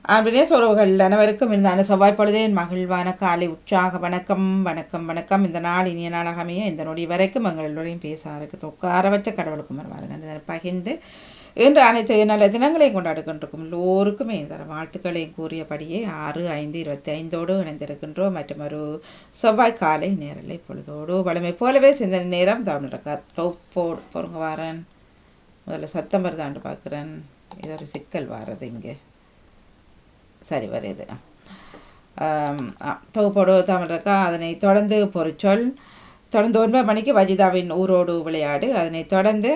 வினேஸ் உறவுகள் அனைவருக்கும் இந்த செவ்வாய் பொழுதேன் மகிழ்வான காலை உற்சாக வணக்கம் வணக்கம் வணக்கம். இந்த நாள் இனிய நாளாக அமைய இந்த நொடி வரைக்கும் எங்களுடையும் பேசாருக்கு தொக்காரவற்ற கடவுளுக்கு மரவாதன் பகிர்ந்து இன்று அனைத்து நல்ல தினங்களையும் கொண்டாடுகின்றிருக்கும் எல்லோருக்குமே இந்த வாழ்த்துக்களையும் கூறியபடியே 6/5/25 இணைந்திருக்கின்றோம். மற்றும் ஒரு செவ்வாய் காலை நேரலை பொழுதோடு வளமை போலவே சிந்தனை நேரம் தமிழக தொப்போடு பொறுங்க வாரன். முதல்ல சத்தம் வருதாண்டு பார்க்குறேன். இது ஒரு சிக்கல் வாரது இங்கே சரி வருது. தொகுப்போடு தமிழ் இருக்கா. அதனை தொடர்ந்து பொறிச்சொல், தொடர்ந்து 9 மணிக்கு வஜிதாவின் ஊரோடு விளையாடு, அதனை தொடர்ந்து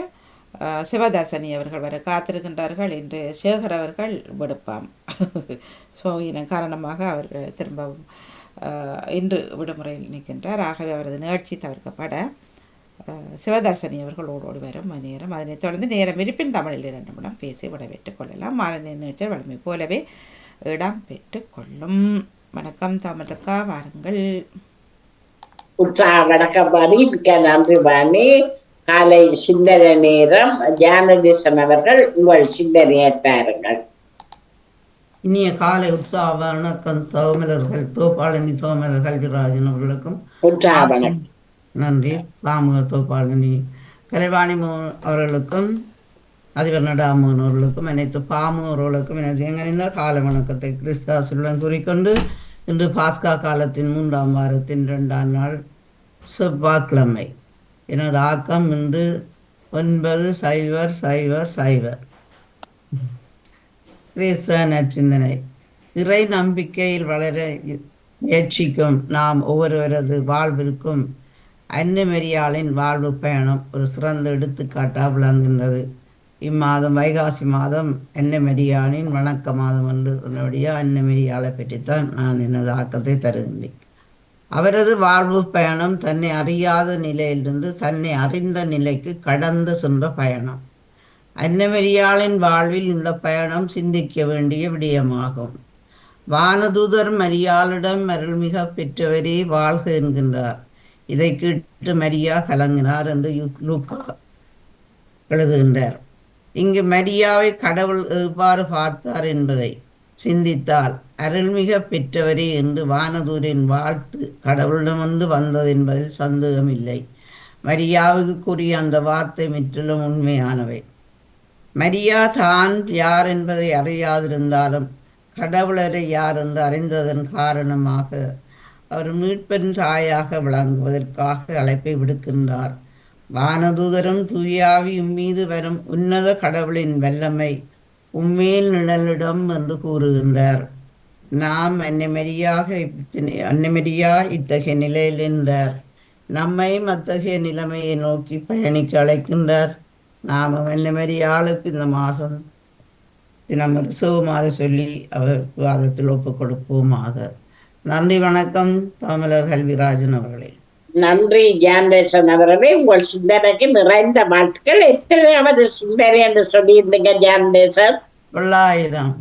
சிவதர்சனி அவர்கள் வர காத்திருக்கின்றார்கள். இன்று சேகர் அவர்கள் விடுப்பாம். ஸோ இதன் காரணமாக அவர் திரும்பவும் இன்று விடுமுறையில் நிற்கின்றார். ஆகவே அவரது நிகழ்ச்சி தவிர்க்கப்பட சிவதர்சனி அவர்கள் ஓடோடி வரும் நேரம். அதனைத் தொடர்ந்து நேரம் இருப்பின் தமிழில் 2 நிமிடம் பேசி விடவேற்றுக் கொள்ளலாம். மாலை நிகழ்ச்சியில் வலிமை போலவே இடம் பெற்றுக் கொள்ளும். வணக்கம் தமிழக்கா, வாருங்கள். வணக்கம் பாணி, மிக்க நன்றி பாணி. காலை சிந்தனை நேரம். ஜானதேசன் அவர்கள் உங்கள் சிந்தனையை தாருங்கள். இனிய காலை உற்சாக வணக்கம் தோமலர்கள், தோப்பாளனி தோமலர் கல்விராஜன் அவர்களுக்கும் நன்றி. ராமுக தோப்பாளனி கலைவாணி அவர்களுக்கும் அதிபர் நடாமோன் அவர்களுக்கும் அனைத்து பாமுகர்களுக்கும் எனது எங்கணிந்த கால வணக்கத்தை கிறிஸ்தாசுடன் கூறிக்கொண்டு இன்று பாஸ்கா காலத்தின் 3ஆம் வாரத்தின் 2ஆம் நாள் செவ்வாய்க்கிழமை. எனது ஆக்கம் இன்று 9:00 கிறிஸ்தவ நற்சிந்தனை. இறை நம்பிக்கையில் வளர முயற்சிக்கும் நாம் ஒவ்வொருவரது வாழ்விற்கும் அன்னை மரியாளின் வாழ்வு பயணம் ஒரு சிறந்த எடுத்துக்காட்டாக விளங்குகின்றது. இம்மாதம் வைகாசி மாதம் அன்னை மரியாளின் வணக்க மாதம் என்று சொன்னபடியே அன்னை மரியாளை பற்றித்தான் நான் எனது ஆக்கத்தை தருகின்றேன். அவரது வாழ்வு பயணம் தன்னை அறியாத நிலையிலிருந்து தன்னை அறிந்த நிலைக்கு கடந்து சென்ற பயணம். அன்னை மரியாளின் வாழ்வில் இந்த பயணம் சிந்திக்க வேண்டிய விடயமாகும். வானதூதர் மரியாளிடம் அருள்மிக பெற்றவரே வாழ்க என்கின்றார். இதை கேட்டு மரியா கலங்கினார் என்று லூக்கா எழுதுகின்றார். இங்கு மரியாவை கடவுள் எவ்வாறு பார்த்தார் என்பதை சிந்தித்தால் அருள்மிக பெற்றவரே என்று வானதூரின் வாழ்த்து கடவுளிடமிருந்து வந்தது என்பதில் சந்தேகமில்லை. மரியாவுக்கு கூறிய அந்த வார்த்தை முற்றிலும் உண்மையானவை. மரியா தான் யார் என்பதை அறியாதிருந்தாலும் கடவுளரை யார் என்று அறிந்ததன் காரணமாக அவர் மீட்பின் தாயாக விளங்குவதற்காக அழைப்பை விடுக்கின்றார். வானதூதரும் தூயாவி உம்மீது வரும் உன்னத கடவுளின் வல்லமை உம்மேல் நிழலிடம் என்று கூறுகின்றார். நாம் அன்னை மரியா இத்தகைய நிலையில் இருந்தார். நம்மையும் அத்தகைய நிலைமையை நோக்கி பயணிக்க அழைக்கின்றார். நாம் அன்னை மரியாளுக்கு இந்த மாதம் தினம் சுகமாக சொல்லி அவர் விவாதத்தில் ஒப்புக் கொடுப்போமாக. நன்றி, வணக்கம். தமிழர் கல்விராஜன் அவர்களே. நன்றி ஜானதேசன் அவர்களே. உங்கள் சிந்தனைக்கு நிறைந்த வாழ்த்துக்கள். எத்தனையாவது சிந்தனை என்று சொல்லியிருந்தீங்க ஜானதேசன்? 900.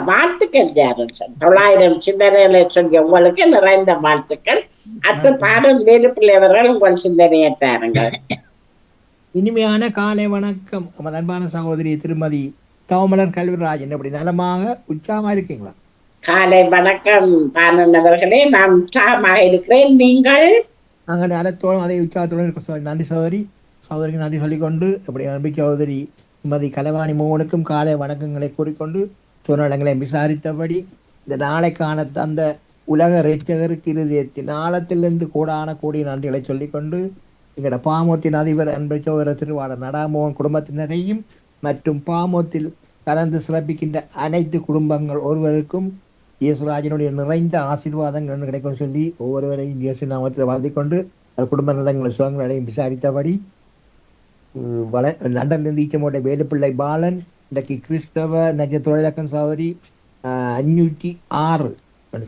வாழ்த்துக்கள் ஜானதேசன். 900 சிந்தனைகளை சொல்லி உங்களுக்கு நிறைந்த வாழ்த்துக்கள். அடுத்த பாடம் வேலுப்பிள்ளை அவர்கள் உங்கள் சிந்தனையை தாருங்கள். இனிமையான காலை வணக்கம். அன்பான சகோதரி திருமதி தவமலர் கல்விராஜன், எப்படி நலமாக உற்சாகமா இருக்கீங்களா? காலை வணக்கம் பானவர்களே, நான் உற்சாகமாக இருக்கிறேன். நீங்கள்? நாங்கள் நலத்தோடும் அதே உற்சாகத்தோடு நன்றி சகோதரி. சகோதரிக்கு நன்றி சொல்லிக்கொண்டு எப்படி நம்பிக்கை சகோதரி திருமதி கலைவாணி மோகனுக்கும் காலை வணக்கங்களை கூறிக்கொண்டு சொன்னடங்களை விசாரித்தபடி இந்த நாளைக்கான அந்த உலக ரட்சகருக்கு இருதயத்தின் ஆழத்திலிருந்து கூடான கூடிய நன்றிகளை சொல்லிக்கொண்டு எங்களோட பாமோத்தின் அதிபர் அன்பை சோதர திருவாளர் நடாமோகன் குடும்பத்தினரையும் மற்றும் பாமோத்தில் கலந்து சிறப்பிக்கின்ற அனைத்து குடும்பங்கள் ஒருவருக்கும் இயேசுராஜனுடைய நிறைந்த ஆசீர்வாதங்கள் கிடைக்கும் சொல்லி ஒவ்வொருவரையும் இயேசு நாமத்தில் வாழ்த்தி கொண்டு குடும்ப நலங்களை சுகங்களையும் விசாரித்தபடி லண்டன்லேருந்து ஈச்சமோட்டை வேலுப்பிள்ளை பாலன் இன்றைக்கு கிறிஸ்தவ நஜ தொழிலக்கன் சகோதரி 506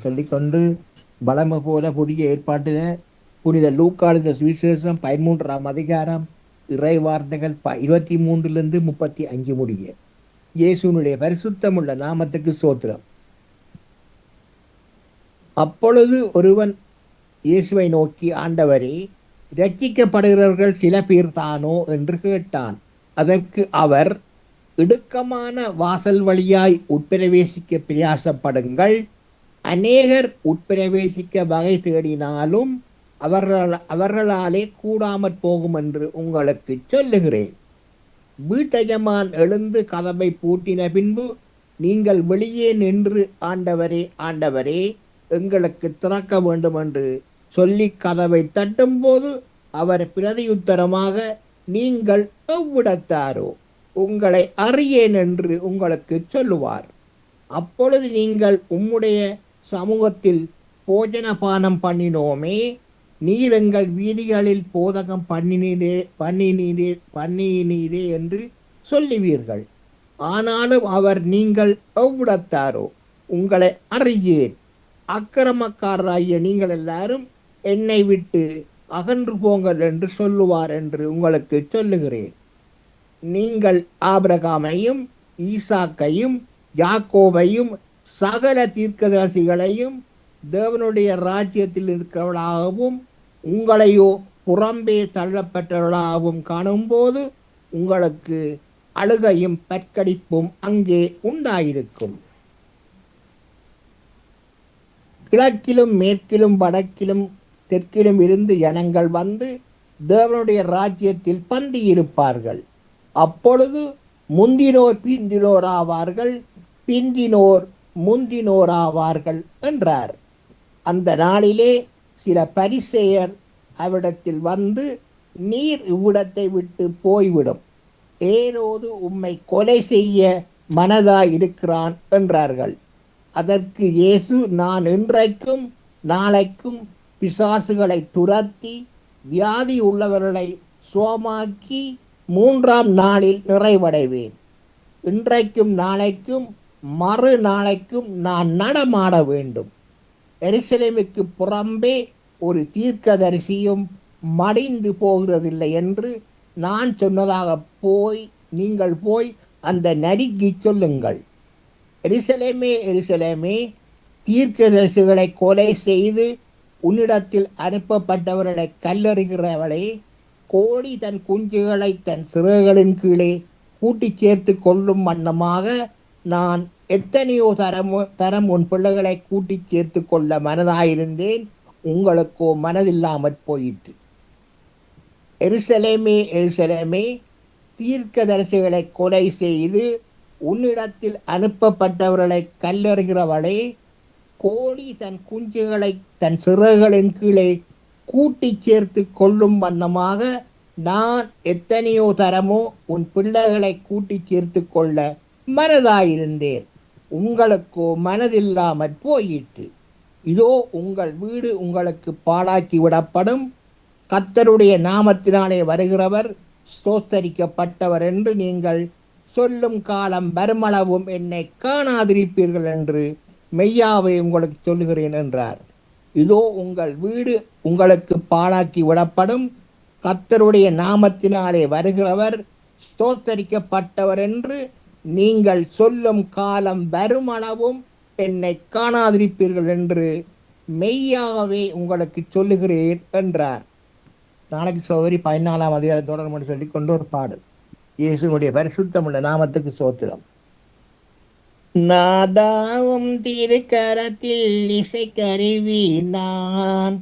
சொல்லிக்கொண்டு பலமை போல புதிய ஏற்பாட்டில் புனித லூக்காளுத சுவிசேஷம் 13ஆம் அதிகாரம் இறை வார்த்தைகள் 23 - 35 முடிய. இயேசுனுடைய பரிசுத்தமுள்ள நாமத்துக்கு சோத்திரம். அப்பொழுது ஒருவன் இயேசுவை நோக்கி, ஆண்டவரே, இரட்சிக்கப்படுகிறவர்கள் சில பேர் தானோ என்று கேட்டான். அதற்கு அவர், இடுக்கமான வாசல் வழியாய் உட்பிரவேசிக்க பிரயாசப்படுங்கள். அநேகர் உட்பிரவேசிக்க வகை தேடினாலும் அவர்களாலே கூடாமற் போகும் என்று உங்களுக்கு சொல்லுகிறேன். வீட்டஜமான் எழுந்து கதவை பூட்டின பின்பு நீங்கள் வெளியே நின்று, ஆண்டவரே, ஆண்டவரே, எங்களுக்கு திறக்க வேண்டும் என்று சொல்லி கதவை தட்டும் போது அவர் பிரதியுத்தரமாக, நீங்கள் எவ்விடத்தாரோ, உங்களை அறியேன் என்று உங்களுக்கு சொல்லுவார். அப்பொழுது நீங்கள் உம்முடைய சமூகத்தில் போஜனபானம் பண்ணினோமே, நீர் எங்கள் வீதிகளில் போதகம் பண்ணினீரே என்று சொல்லுவீர்கள். ஆனாலும் அவர், நீங்கள் எவ்விடத்தாரோ, உங்களை அறியேன், அக்கிரமக்காரராகிய நீங்கள் எல்லாரும் என்னை விட்டு அகன்று போங்கள் என்று சொல்லுவார் என்று உங்களுக்கு சொல்லுகிறேன். நீங்கள் ஆபிரகாமையும் ஈசாக்கையும் யாக்கோபையும் சகல தீர்க்கதரிசிகளையும் தேவனுடைய ராஜ்யத்தில் இருக்கிறவர்களாகவும் உங்களையோ புறம்பே தள்ளப்பட்டவர்களாகவும் காணும்போது உங்களுக்கு அழுகையும் பற்கடிப்பும் அங்கே உண்டாயிருக்கும். கிழக்கிலும் மேற்கிலும் வடக்கிலும் தெற்கிலும் இருந்து ஜனங்கள் வந்து தேவனுடைய ராஜ்யத்தில் பந்தியிருப்பார்கள். அப்பொழுது முந்தினோர் பிந்தினோராவார்கள், பிந்தினோர் முந்தினோராவார்கள் என்றார். அந்த நாளிலே சில பரிசேயர் அவ்விடத்தில் வந்து, நீர் இவ்விடத்தை விட்டு போய்விடும், ஏரோது உம்மை கொலை செய்ய மனதாயிருக்கிறான் என்றார்கள். அதற்கு இயேசு, நான் இன்றைக்கும் நாளைக்கும் பிசாசுகளை துரத்தி வியாதி உள்ளவர்களை சுகமாக்கி 3ஆம் நாளில் நிறைவடைவேன். இன்றைக்கும் நாளைக்கும் மறு நாளைக்கும் நான் நடமாட வேண்டும். எருசலேமுக்கு புறம்பே ஒரு தீர்க்கதரிசியும் மடிந்து போகிறதில்லை என்று நான் சொன்னதாக நீங்கள் போய் அந்த நரிக்கு சொல்லுங்கள். எருசலேமே, எருசலேமே, தீர்க்கதரிசிகளை கொலை செய்து உன்னிடத்தில் அனுப்பப்பட்டவர்களை கல்லறிகிறவளே, கோழி தன் குஞ்சுகளை தன் சிறகுகளின் கீழே கூட்டி சேர்த்து கொள்ளும் வண்ணமாக நான் எத்தனையோ தரம் உன் பிள்ளைகளை கூட்டி சேர்த்து கொள்ள மனதாயிருந்தேன், உங்களுக்கோ மனதில்லாமற் போயிற்று. எருசலேமே, எருசலேமே, தீர்க்கதரிசிகளை கொலை செய்து உன்னிடத்தில் அனுப்பப்பட்டவர்களை கல்லறுகிறவளே, கோழி தன் குஞ்சுகளை தன் சிறகுகளின் கீழே கூட்டி சேர்த்து கொள்ளும் வண்ணமாக நான் எத்தனையோ தரமோ உன் பிள்ளைகளை கூட்டி சேர்த்து கொள்ள மனதாயிருந்தேன், உங்களுக்கோ மனதில்லாமற் போயிற்று. இதோ உங்கள் வீடு உங்களுக்கு பாழாக்கி விடப்படும். கர்த்தருடைய நாமத்தினாலே வருகிறவர் ஸ்தோத்தரிக்கப்பட்டவர் என்று நீங்கள் சொல்லும் காலம் வருமளவும் என்னை காணாதிருப்பீர்கள் என்று மெய்யாவை உங்களுக்கு சொல்லுகிறேன் என்றார். இதோ உங்கள் வீடு உங்களுக்கு பாழாக்கி விடப்படும். கர்த்தருடைய நாமத்தினாலே வருகிறவர் ஸ்தோத்தரிக்கப்பட்டவர் என்று நீங்கள் சொல்லும் காலம் வருமளவும் என்னை காணாதிருப்பீர்கள் என்று மெய்யாகவே உங்களுக்கு சொல்லுகிறேன் என்றார். நாளைக்கு சோதரி 14ஆம் அதிகாரம் தொடரும் சொல்லிக் கொண்டு ஒரு பாடல். இயேசுடைய பரிசுத்தமுள்ள நாமத்துக்கு சோத்திரம். நாதாவும் திருக்கரத்தில் இசை கருவி நான்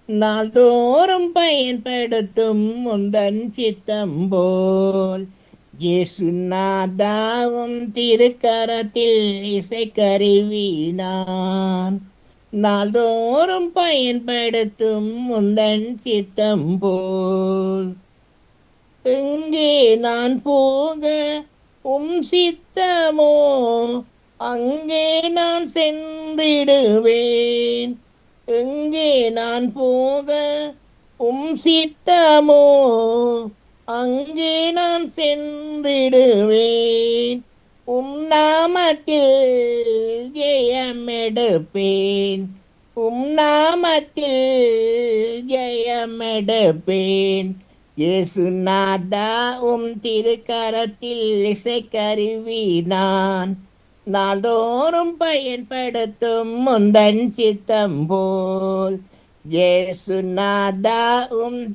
நாள்தோறும் பயன்படுத்தும் முந்தன் சித்தம் போல். இயேசு நாதாவும் திருக்கரத்தில் இசை கருவி நான் நாள்தோறும் பயன்படுத்தும் முந்தன் சித்தம் போல். எங்கே நான் போக சித்தமோ அங்கே நான் சென்றிடுவேன். எங்கே நான் போக சித்தமோ அங்கே நான் சென்றிடுவேன். நாமத்தில் ஜெயமெடுப்பேன். நாமத்தில் ஜெயமெடுப்பேன். இயேசு நாதா திருக்கரத்தில் இசைக்கருவி நான் நாள்தோறும் பயன்படுத்தும் முந்தன் சித்தம் போல். இயேசு நாதா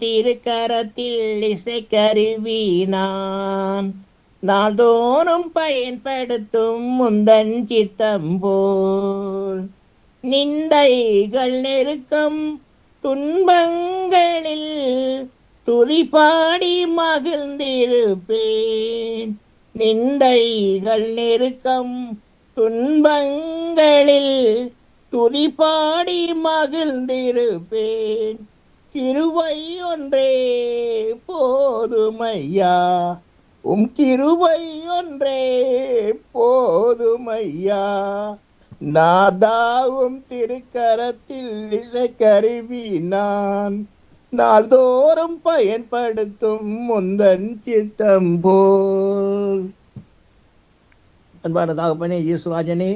திருக்கரத்தில் இசைக்கருவி நான் நாள்தோறும் பயன்படுத்தும் முந்தன் சித்தம் போல் நிந்தைகள் நெருக்கம் துன்பங்களில் துதிபாடி மகிழ்ந்திருப்பேன். நிந்தைகள் நெருக்கம் துன்பங்களில் துதிபாடி மகிழ்ந்திருப்பேன். கிருபை ஒன்றே போதுமையா, கிருபை ஒன்றே போதுமையா. நாதாவும் திருக்கரத்தில் இசைக்கருவி நான் நாள்தோறும் பயன்படுத்தும் முந்தன் சித்தம் போல். அன்பான தகப்பனே இயேசுராஜனே,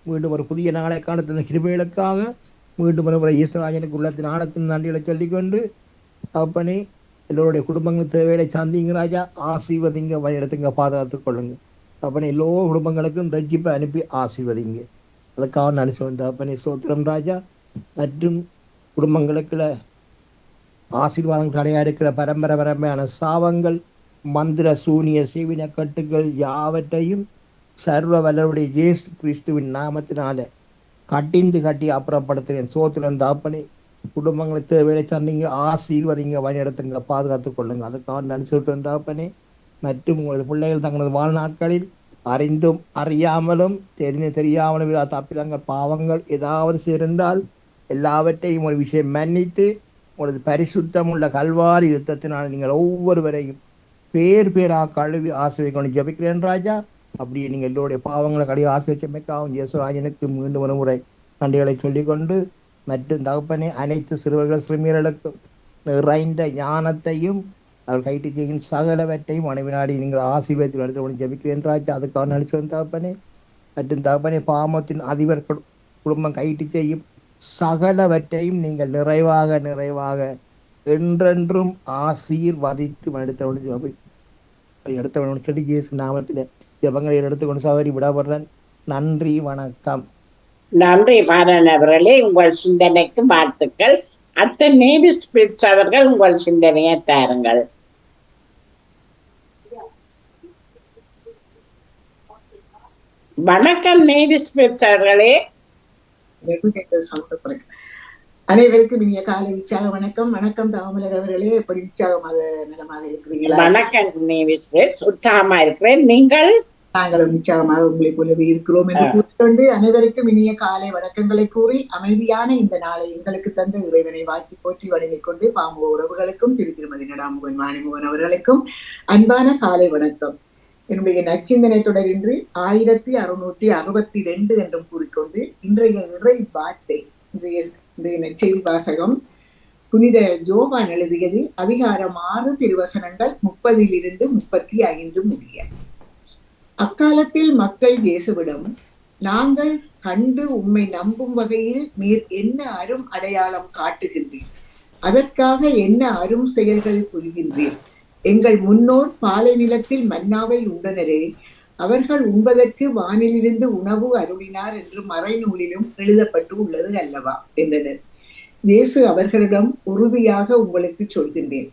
மீண்டும் ஒரு புதிய நாளை காணத்தின் கிருபைகளுக்காக மீண்டும் ஒரு இயேசுராஜனுக்கு உள்ளத்தின் ஆழத்தின் நன்றிகளை சொல்லிக்கொண்டு, தகப்பனே எல்லோருடைய குடும்பங்கள் தேவைகளை சாந்திங்க ராஜா, ஆசீர்வதிங்க, வழிநடத்துங்க, பாதுகாத்துக் கொள்ளுங்க. தகப்பனே எல்லோ குடும்பங்களுக்கும் ரட்சிப்பை அனுப்பி ஆசீர்வதிங்க. அதுக்காக நான் சொல்றேன் தகப்பனே, சோத்திரம் ராஜா. மற்றும் குடும்பங்களுக்குள்ள ஆசீர்வாதம் தடையா இருக்கிற பரம்பரையான சாபங்கள், மந்திர சூனிய சீவின கட்டுகள் யாவற்றையும் சர்வ வல்லவருடைய இயேசு கிறிஸ்துவின் நாமத்தினால கட்டி அப்புறப்படுத்துகிறேன். சோத்திரம் தகப்பனே, குடும்பங்களை தேவையை சார்ந்தீங்க, ஆசீர்வதிங்க, வழிநடத்துங்க, பாதுகாத்துக் கொள்ளுங்க. அதுக்காக நான் சொல்றேன் தகப்பனே. மற்றும் உங்களது பிள்ளைகள் தங்களது வாழ்நாட்களில் அறிந்தும் அறியாமலும் தெரியாமலும் தப்பிதங்கள் பாவங்கள் ஏதாவது சேர்ந்தால் எல்லாவற்றையும் ஒரு விஷயம் மன்னித்து உங்களது பரிசுத்தம் உள்ள கல்வாரி யுத்தத்தினால் நீங்கள் ஒவ்வொருவரையும் பேராக கழுவி ஆசிரியை கொண்டு ஜபிக்கிறேன் ராஜா. அப்படியே நீங்கள் எல்லோருடைய பாவங்களை கழுவி ஆசிரியமைக்காவும் இயேசுராஜனுக்கு மீண்டும் ஒரு முறை நன்றிகளை சொல்லிக்கொண்டு, மற்றும் தகப்பனே அனைத்து சிறுவர்கள் சிறுமியர்களுக்கும் நிறைந்த ஞானத்தையும் அவர் கைட்டு செய்யும் சகலவற்றையும் மனைவினாடி நீங்கள் ஆசீர்வாதத்தில் எடுத்து கொண்டு ஜபிக்கிறேன் ராஜா. அதுக்காக நடிச்சோம் தகப்பனே. மற்றும் தகப்பனே, பாமத்தின் அதிபர் குடும்பம் கைட்டு செய்யும் சகலவற்றையும் நீங்கள் நிறைவாக என்றென்றும் ஆசீர்வதித்து எடுத்தவனோடு சொல்லி இயேசு நாமத்தில் ஜபங்களை எடுத்துக்கொண்டு சகோதரி விடப்படுறேன். நன்றி, வணக்கம். நன்றி பாரன் அவர்களே, உங்கள் சிந்தனைக்கு வாழ்த்துக்கள். அத்தனை நேவி ஸ்பிரிட்ஸ் அவர்கள் உங்கள் சிந்தனையை தாருங்கள். வணக்கம் நேவி ஸ்பிரிட்ஸ் அவர்களே. அனைவருக்கும் இனிய காலை உற்சாக வணக்கம். வணக்கம் தாமலர் அவர்களே, எப்படி உற்சாகமாக நலமாக இருக்கிறீங்களா? வணக்கம் நேவி ஸ்பிரிட்ஸ், உற்சாகமா இருக்கிறேன். நீங்கள்? நாங்களும் உற்சாகமாக உங்களை போலவே இருக்கிறோம் என்று கூறிக்கொண்டு அனைவருக்கும் இனிய காலை வணக்கங்களை கூறி அமைதியான இந்த நாளை எங்களுக்கு தந்த இறைவனை வாழ்த்தி போற்றி வணங்கிக் கொண்டு பாமு உறவுகளுக்கும் திருமதி நடாமுகன் வாணிமுகன் அவர்களுக்கும் அன்பான காலை வணக்கம். என்னுடைய நச்சிந்தனை தொடரின்றி 1662 என்றும் கூறிக்கொண்டு இன்றைய இறை வார்த்தை, இன்றைய நற்செய்தி வாசகம் புனித யோவான் எழுதியது அதிகாரம் 6 திருவசனங்கள் 30 35 முடிய. அக்காலத்தில் மக்கள் இயேசுவிடம், நாங்கள் கண்டு உம்மை நம்பும் வகையில் நீர் என்ன அரும் அடையாளம் காட்டுகின்றீர்? அதற்காக என்ன அரும் செயல்கள் புரிகின்றீர்? எங்கள் முன்னோர் பாலை நிலத்தில் மன்னாவை உண்டனரே, அவர்கள் உண்பதற்கு வானிலிருந்து உணவு அருளினார் என்று மறைநூலிலும் எழுதப்பட்டு உள்ளது அல்லவா என்றனர். இயேசு அவர்களிடம், உறுதியாக உங்களுக்கு சொல்கின்றேன்,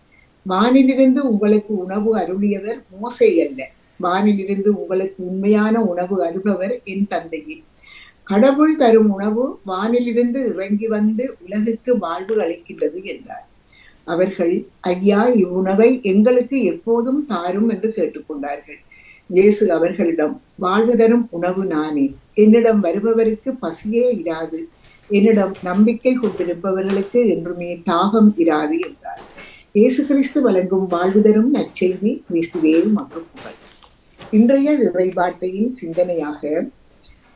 வானிலிருந்து உங்களுக்கு உணவு அருளியவர் மோசே அல்ல, வானிலிருந்து உங்களுக்கு உண்மையான உணவு அருள்பவர் என் தந்தையே. கடவுள் தரும் உணவு வானிலிருந்து இறங்கி வந்து உலகுக்கு வாழ்வு அளிக்கின்றது என்றார். அவர்கள், ஐயா, இவ்வுணவை எங்களுக்கு எப்போதும் தாரும் என்று கேட்டுக்கொண்டார்கள். இயேசு அவர்களிடம், வாழ்வு தரும் உணவு நானே, என்னிடம் வருபவருக்கு பசியே இராது, என்னிடம் நம்பிக்கை கொண்டிருப்பவர்களுக்கு என்றுமே தாகம் இராது என்றார். இயேசு கிறிஸ்து வழங்கும் வாழ்வு தரும் நற்செய்தி. கிறிஸ்துவே உமக்கு புகழ். இன்றைய இறைவார்த்தையின் சிந்தனையாக,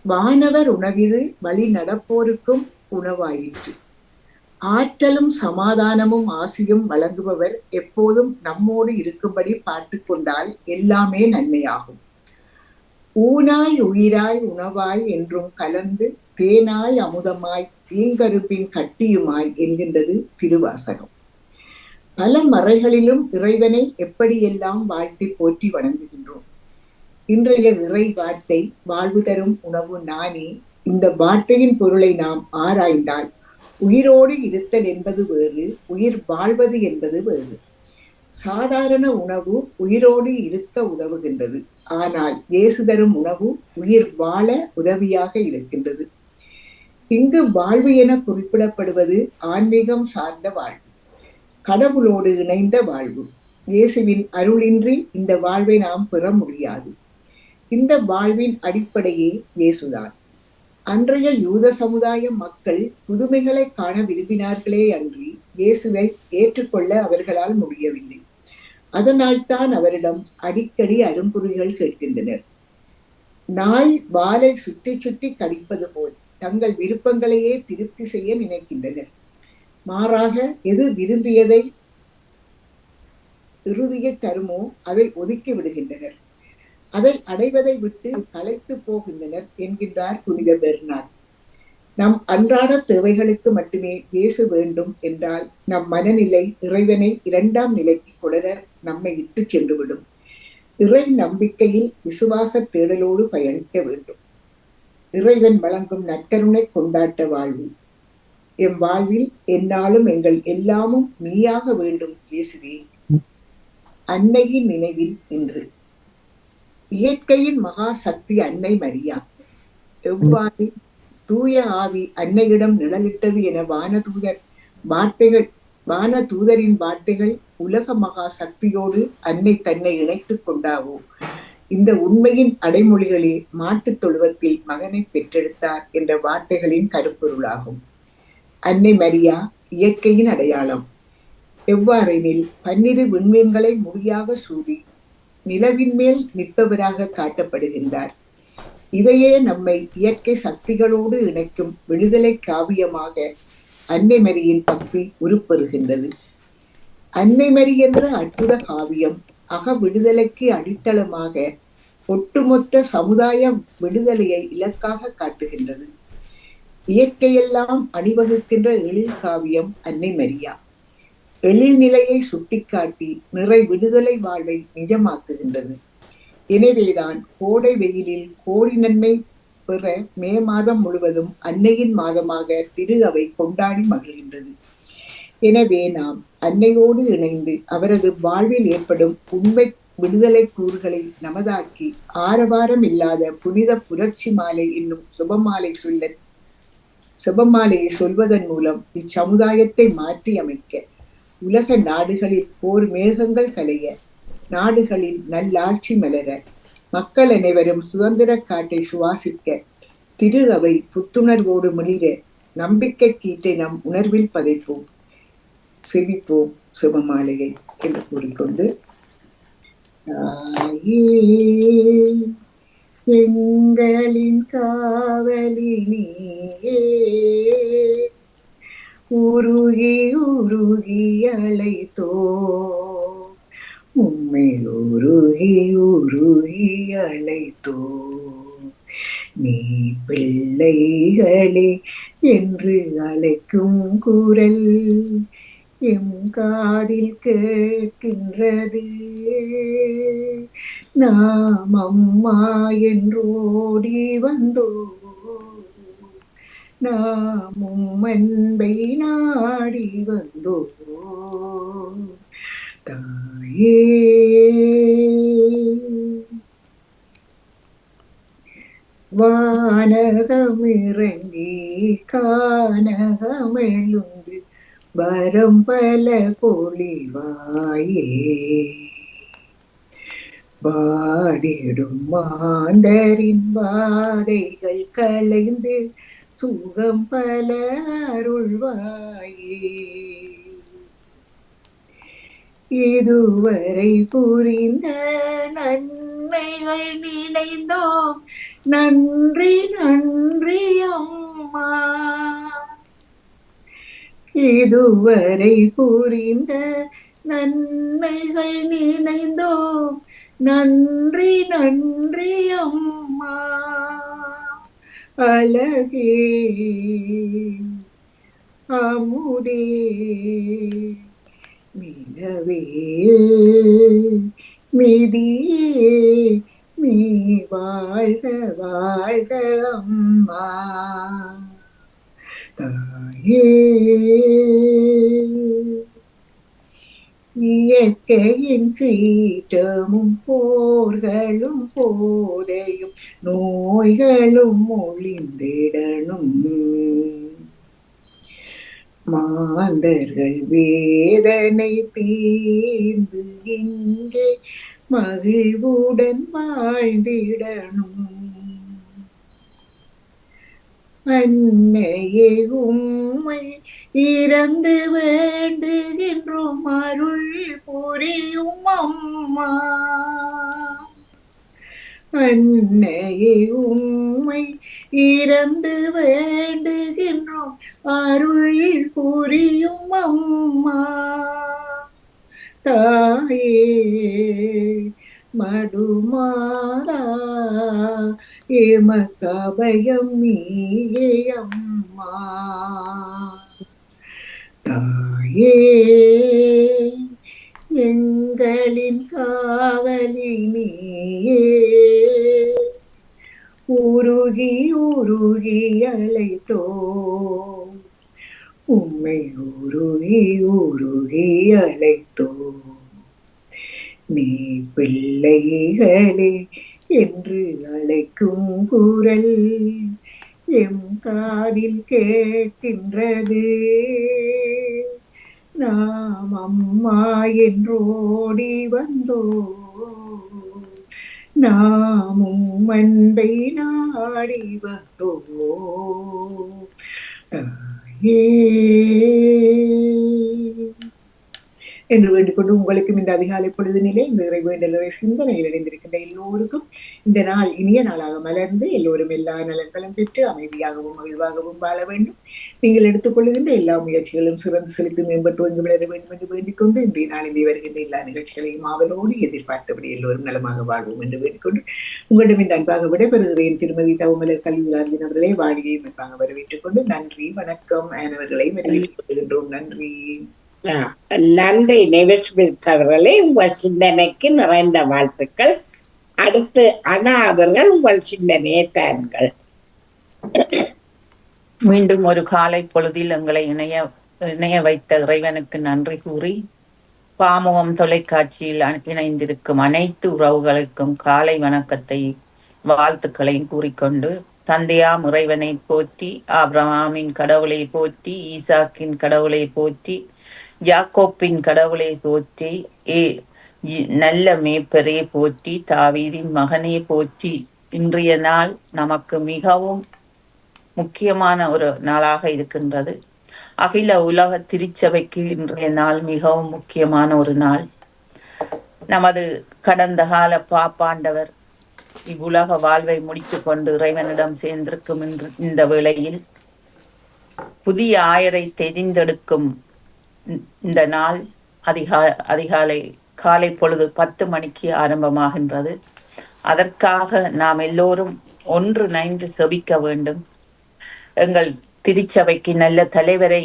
வானவர் உணவிது வழி நடப்போருக்கும் உணவாயிற்று. ஆற்றலும் சமாதானமும் ஆசியும் வழங்குபவர் எப்போதும் நம்மோடு இருக்கும்படி பார்த்து கொண்டால் எல்லாமே நன்மையாகும். ஊனாய் உயிராய் உணவாய் என்றும் கலந்து தேனாய் அமுதமாய் தீங்கருப்பின் கட்டியுமாய் என்கின்றது திருவாசகம். பல மறைகளிலும் இறைவனை எப்படியெல்லாம் வாழ்த்தி போற்றி வணங்குகின்றோம். இன்றைய இறை வார்த்தை வாழ்வு தரும் உணவு நானே. இந்த வார்த்தையின் பொருளை நாம் ஆராய்ந்தால், உயிரோடு இருத்தல் என்பது வேறு, உயிர் வாழ்வது என்பது வேறு. சாதாரண உணவு உயிரோடு இருக்க உதவுகின்றது. ஆனால் இயேசு தரும் உணவு உயிர் வாழ உதவியாக இருக்கின்றது. இங்கு வாழ்வு என குறிப்பிடப்படுவது ஆன்மீகம் சார்ந்த வாழ்வு, கடவுளோடு இணைந்த வாழ்வு. இயேசுவின் அருளின்றி இந்த வாழ்வை நாம் பெற முடியாது. இந்த வாழ்வின் அடிப்படையே இயேசுதான். அன்றைய யூத சமுதாய மக்கள் புதுமைகளை காண விரும்பினார்களே அன்றி இயேசுவை ஏற்றுக்கொள்ள அவர்களால் முடியவில்லை. அதனால் தான் அவரிடம் அடிக்கடி அரும்புரிகள் கேட்கின்றனர். நாய் வாலை சுற்றி சுற்றி கடிப்பது போல் தங்கள் விருப்பங்களையே திருப்தி செய்ய நினைக்கின்றனர். மாறாக எது விரும்பியதை இறுதியில் தருமோ அதை ஒதுக்கி விடுகின்றனர். அதை அடைவதை விட்டு களைத்து போகின்றனர் என்கின்றார் புனித பெர்னார்ட். நம் அன்றாட தேவைகளுக்கு மட்டுமே இயேசு வேண்டும் என்றால் நம் மனநிலை இறைவனை இரண்டாம் நிலைக்கு கொணர நம்மை இட்டு சென்றுவிடும். இறை நம்பிக்கையில் விசுவாச தேடலோடு பயணிக்க வேண்டும். இறைவன் வழங்கும் நற்கருணை கொண்டாட்ட வாழ்வு. எம் வாழ்வில் எந்நாளும் எங்கள் எல்லாமும் நீயாக வேண்டும் இயேசுவே. அன்னையின் நினைவில் இன்று. இயற்கையின் மகா சக்தி அன்னை மரியா. எவ்வாறு தூய ஆவி அன்னையிடம் நிழலிட்டது என வானதூதரின் வார்த்தைகள் உலக மகா சக்தியோடு அன்னை தன்னை இணைத்துக் கொண்டாவோ. இந்த உண்மையின் அடைமொழிகளே மாட்டுத் தொழுவத்தில் மகனை பெற்றெடுத்தார் என்ற வார்த்தைகளின் கருப்பொருளாகும். அன்னை மரியா இயற்கையின் அடையாளம். எவ்வாறெனில் 12 விண்மீன்களை முடியாக சூடி நிலவின் மேல் நிற்பவராக காட்டப்படுகின்றார். இவையே நம்மை இயற்கை சக்திகளோடு இணைக்கும் விடுதலை காவியமாக அன்னை மரியின் பக்தி உருப்பெறுகின்றது. அன்னை மரி என்ற அற்புத காவியம் அக விடுதலைக்கு அடித்தளமாக ஒட்டுமொத்த சமுதாய விடுதலையை இலக்காக காட்டுகின்றது. இயற்கையெல்லாம் அணிவகுக்கின்ற எழில் காவியம் அன்னை மரியா. எழில் நிலையை சுட்டிக்காட்டி நிறை விடுதலை வாழ்வை நிஜமாக்குகின்றது. எனவேதான் கோடை வெயிலில் கோடி நன்மை பெற மே மாதம் முழுவதும் அன்னையின் மாதமாக திரு அவை கொண்டாடி மகிழ்கின்றது. எனவே நாம் அன்னையோடு இணைந்து அவரது வாழ்வில் ஏற்படும் உண்மை விடுதலை கூறுகளை நமதாக்கி ஆரவாரம் இல்லாத புனித புரட்சி மாலை என்னும் சுபமாலையை சொல்வதன் மூலம் இச்சமுதாயத்தை மாற்றி அமைக்க, உலக நாடுகளில் போர் மேகங்கள் கலைய, நாடுகளில் நல்லாட்சி மலர, மக்கள் அனைவரும் சுதந்திர காற்றை சுவாசிக்க, திரு அவை புத்துணர்வோடு மிளிர, நம்பிக்கை கீற்றை நம் உணர்வில் பதைப்போம், செவிப்போம் சுபமாலையை என்று கூறிக்கொண்டு, எங்களின் காவலினியே உருகி உருகி அழைத்தோ, உம்மை உருகி உருகி அழைத்தோ, நீ பிள்ளைகளே என்று அழைக்கும் குரல் எம் காதில் கேட்கின்றது. நாம் அம்மா என்றோடி வந்தோ, நாம் அன்பை நாடி வந்தோ, தாயே. வானகமிறங்கி கானகமெழுந்து வரம் பல பொழிவாயே, வாடிடும் மாந்தரின் வாதைகள் களைந்து சுகம் பல அருள்வாயே. இதுவரை புரிந்த நன்மைகள் நினைந்தோம், நன்றி நன்றி அம்மா. இதுவரை புரிந்த நன்மைகள் நினைந்தோம், நன்றி நன்றி அம்மா. அழகே அமுதே மிகவே மிதியே நீ வாழ்க வாழ்க அம்மா தாயே. இயற்கையின் சீற்றமும் போர்களும் போதையும் நோய்களும் ஒளிந்திடணும். மாந்தர்கள் வேதனை தீர்ந்து இங்கே மகிழ்வுடன் வாழ்ந்திடணும். அன்னையே உம்மை இறந்து வேண்டுகின்றோம், அருள் புரியும் அம்மா. அன்னையே உம்மை இறந்து வேண்டுகின்றோம், அருள் புரியும் அம்மா. தாயே மடுமாறா எமக்கபயம் நீயே அம்மா. தாயே எங்களின் காவலி நீயே, உருகி உருகி அழைத்தோ உம்மை, உருகி உருகி அழைத்தோ. நீ பிள்ளைகளே என்று அழைக்கும் குரல் எம் காதில் கேட்கின்றது. நாம் அம்மா என்றோடி வந்தோ, நாமும் அன்பை நாடி வந்தோ. தாயே என்று வேண்டிக்கொண்டு உங்களுக்கும் இந்த அதிகாலை பொழுதினிலே இந்த இறைவேண்டலுரை சிந்தனையில் இணைந்திருக்கின்ற எல்லோருக்கும் இந்த நாள் இனிய நாளாக மலர்ந்து எல்லோரும் எல்லா நலன்களும் பெற்று அமைதியாகவும் மகிழ்வாகவும் வாழ வேண்டும். நீங்கள் எடுத்துக்கொள்ளுகின்ற எல்லா முயற்சிகளும் சிறந்து செலுத்தி மேம்பட்டு வந்து விளர வேண்டும் என்று வேண்டிக்கொண்டு இன்றைய நாளிலே வருகின்ற எல்லா நிகழ்ச்சிகளையும் ஆவலோடு எதிர்பார்த்தபடி எல்லோரும் நலமாக வாழ்வோம் என்று வேண்டிக்கொண்டு உங்களிடம் இந்த அன்பாக விடைபெறுகிறேன். திருமதி தவமலர் கல்வியாளர்ஜின் அவர்களே வாடிகையும் அன்பாக வரவேற்றுக் கொண்டு நன்றி வணக்கம் அனைவர்களை வரவேற்றுக் கொள்கின்றோம். நன்றி. நன்றி நெவிஸ்மித் அவர்களே, உங்கள் சிந்தனைக்கு நிறைந்த வாழ்த்துக்கள். அடுத்து அனா அவர்கள் உங்கள் சிந்தனையை தாருங்கள். மீண்டும் ஒரு காலை பொழுதில் எங்களை இணைய வைத்த இறைவனுக்கு நன்றி கூறி, பாமுகம் தொலைக்காட்சியில் இணைந்திருக்கும் அனைத்து உறவுகளுக்கும் காலை வணக்கத்தை வாழ்த்துக்களையும் கூறிக்கொண்டு, தந்தையாம் இறைவனை போற்றி, ஆபிரகாமின் கடவுளை போற்றி, ஈசாக்கின் கடவுளை போற்றி, யாக்கோப்பின் கடவுளை போற்றி, நல்ல மேய்ப்பரே போற்றி, தாவீதின் மகனே போற்றி. இன்றைய நாள் நமக்கு மிகவும் முக்கியமான ஒரு நாளாக இருக்கின்றது. அகில உலக திருச்சபைக்கு இன்றைய நாள் மிகவும் முக்கியமான ஒரு நாள். நமது கடந்த கால பாப்பாண்டவர் இவ்வுலக வாழ்வை முடித்து கொண்டு இறைவனிடம் சேர்ந்திருக்கும் இந்த வேளையில் புதிய ஆயரை தெரிந்தெடுக்கும் இந்த நாள் அதிகாலை காலை பொழுது 10 மணிக்கு ஆரம்பமாகின்றது. அதற்காக நாம் எல்லோரும் ஒன்றிணைந்து செபிக்க வேண்டும். எங்கள் திருச்சபைக்கு நல்ல தலைவரை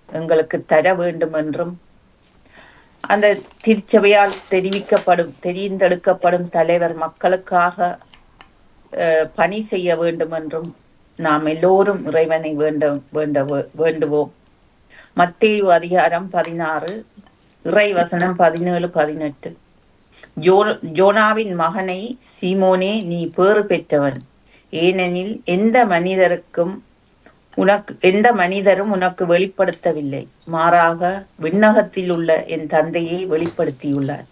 எங்களுக்கு தர வேண்டும் என்றும், அந்த திருச்சபையால் தெரிந்தெடுக்கப்படும் தலைவர் மக்களுக்காக பணி செய்ய வேண்டும் என்றும் நாம் எல்லோரும் இறைவனை வேண்டுவோம். மத்தேயு அதிகாரம் 16 இறைவசனம் 17-18. ஜோனாவின் மகனை சீமோனே, நீ பேறு பெற்றவன், ஏனெனில் எந்த மனிதரும் உனக்கு வெளிப்படுத்தவில்லை, மாறாக விண்ணகத்தில் உள்ள என் தந்தையை வெளிப்படுத்தியுள்ளார்.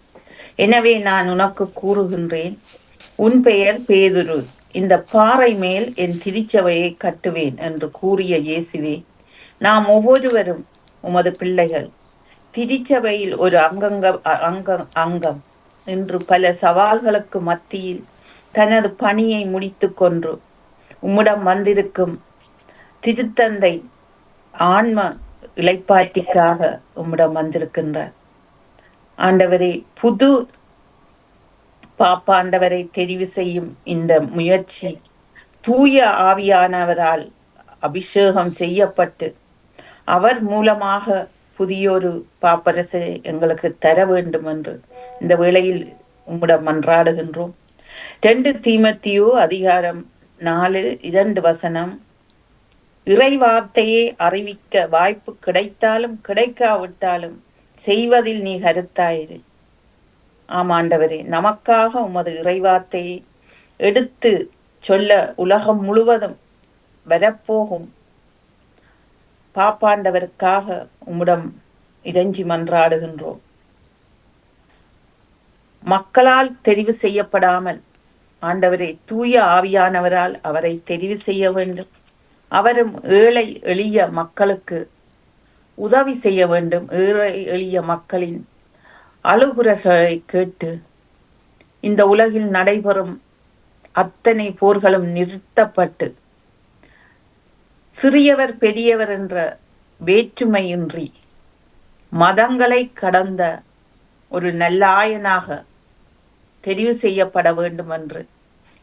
எனவே நான் உனக்கு கூறுகின்றேன், உன் பெயர் பேதுரு, இந்த பாறை மேல் என் திருச்சபையை கட்டுவேன் என்று கூறிய இயேசுவே, நாம் ஒவ்வொருவரும் உமது பிள்ளைகள். திருச்சபையில் ஒரு அங்கம் இன்று பல சவால்களுக்கு மத்தியில் தனது பணியை முடித்து கொண்டு உம்மிடம் வந்திருக்கும் திருத்தந்தை ஆன்ம இளைப்பாற்றிக்காக உம்மிடம் வந்திருக்கின்றார். ஆண்டவரே, புது பாப்பாண்டவரை தெரிவு செய்யும் இந்த முயற்சி தூய ஆவியானவரால் அபிஷேகம் செய்யப்பட்டு அவர் மூலமாக புதியொரு பாப்பரசை எங்களுக்கு தர வேண்டும் என்று இந்த வேளையில் உம்மிடம் மன்றாடுகின்றோம். 2 தீமோத்தேயு அதிகாரம் 4:2 இறை வார்த்தையை அறிவிக்க வாய்ப்பு கிடைத்தாலும் கிடைக்காவிட்டாலும் செய்வதில் நீ கருத்தாயிரு. ஆமாண்டவரே, நமக்காக உமது இறைவார்த்தையை எடுத்து சொல்ல உலகம் முழுவதும் வரப்போகும் பாப்பாண்டவருக்காக உம்மிடம் இறைஞ்சி மன்றாடுகின்றோம். மக்களால் தெரிவு செய்யப்படாமல் ஆண்டவரை தூய ஆவியானவரால் அவரை தெரிவு செய்ய வேண்டும். அவரும் ஏழை எளிய மக்களுக்கு உதவி செய்ய வேண்டும். ஏழை எளிய மக்களின் அழுகுரல்களை கேட்டு இந்த உலகில் நடைபெறும் அத்தனை போர்களும் நிறுத்தப்பட்டு சிறியவர் பெரியவர் என்ற வேற்றுமையின்றி மதங்களை கடந்த ஒரு நல்லாயனாக தெரிவு செய்யப்பட வேண்டும் என்று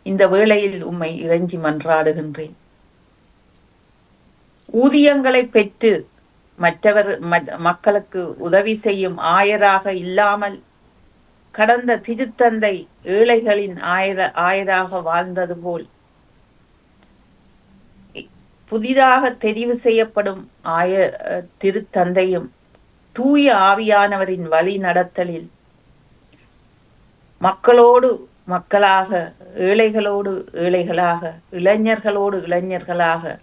இந்த வேளையில் உம்மை இறைஞ்சி மன்றாடுகின்றேன். ஊதியங்களை பெற்று மக்களுக்கு உதவி செய்யும் ஆயராக இல்லாமல் கடந்த திருத்தந்தை ஏழைகளின் ஆயராக வாழ்ந்தது போல் புதிதாக தெரிவு செய்யப்படும் திருத்தந்தையும் தூய ஆவியானவரின் வழி நடத்தலில் மக்களோடு மக்களாக, ஏழைகளோடு ஏழைகளாக, இளைஞர்களோடு இளைஞர்களாக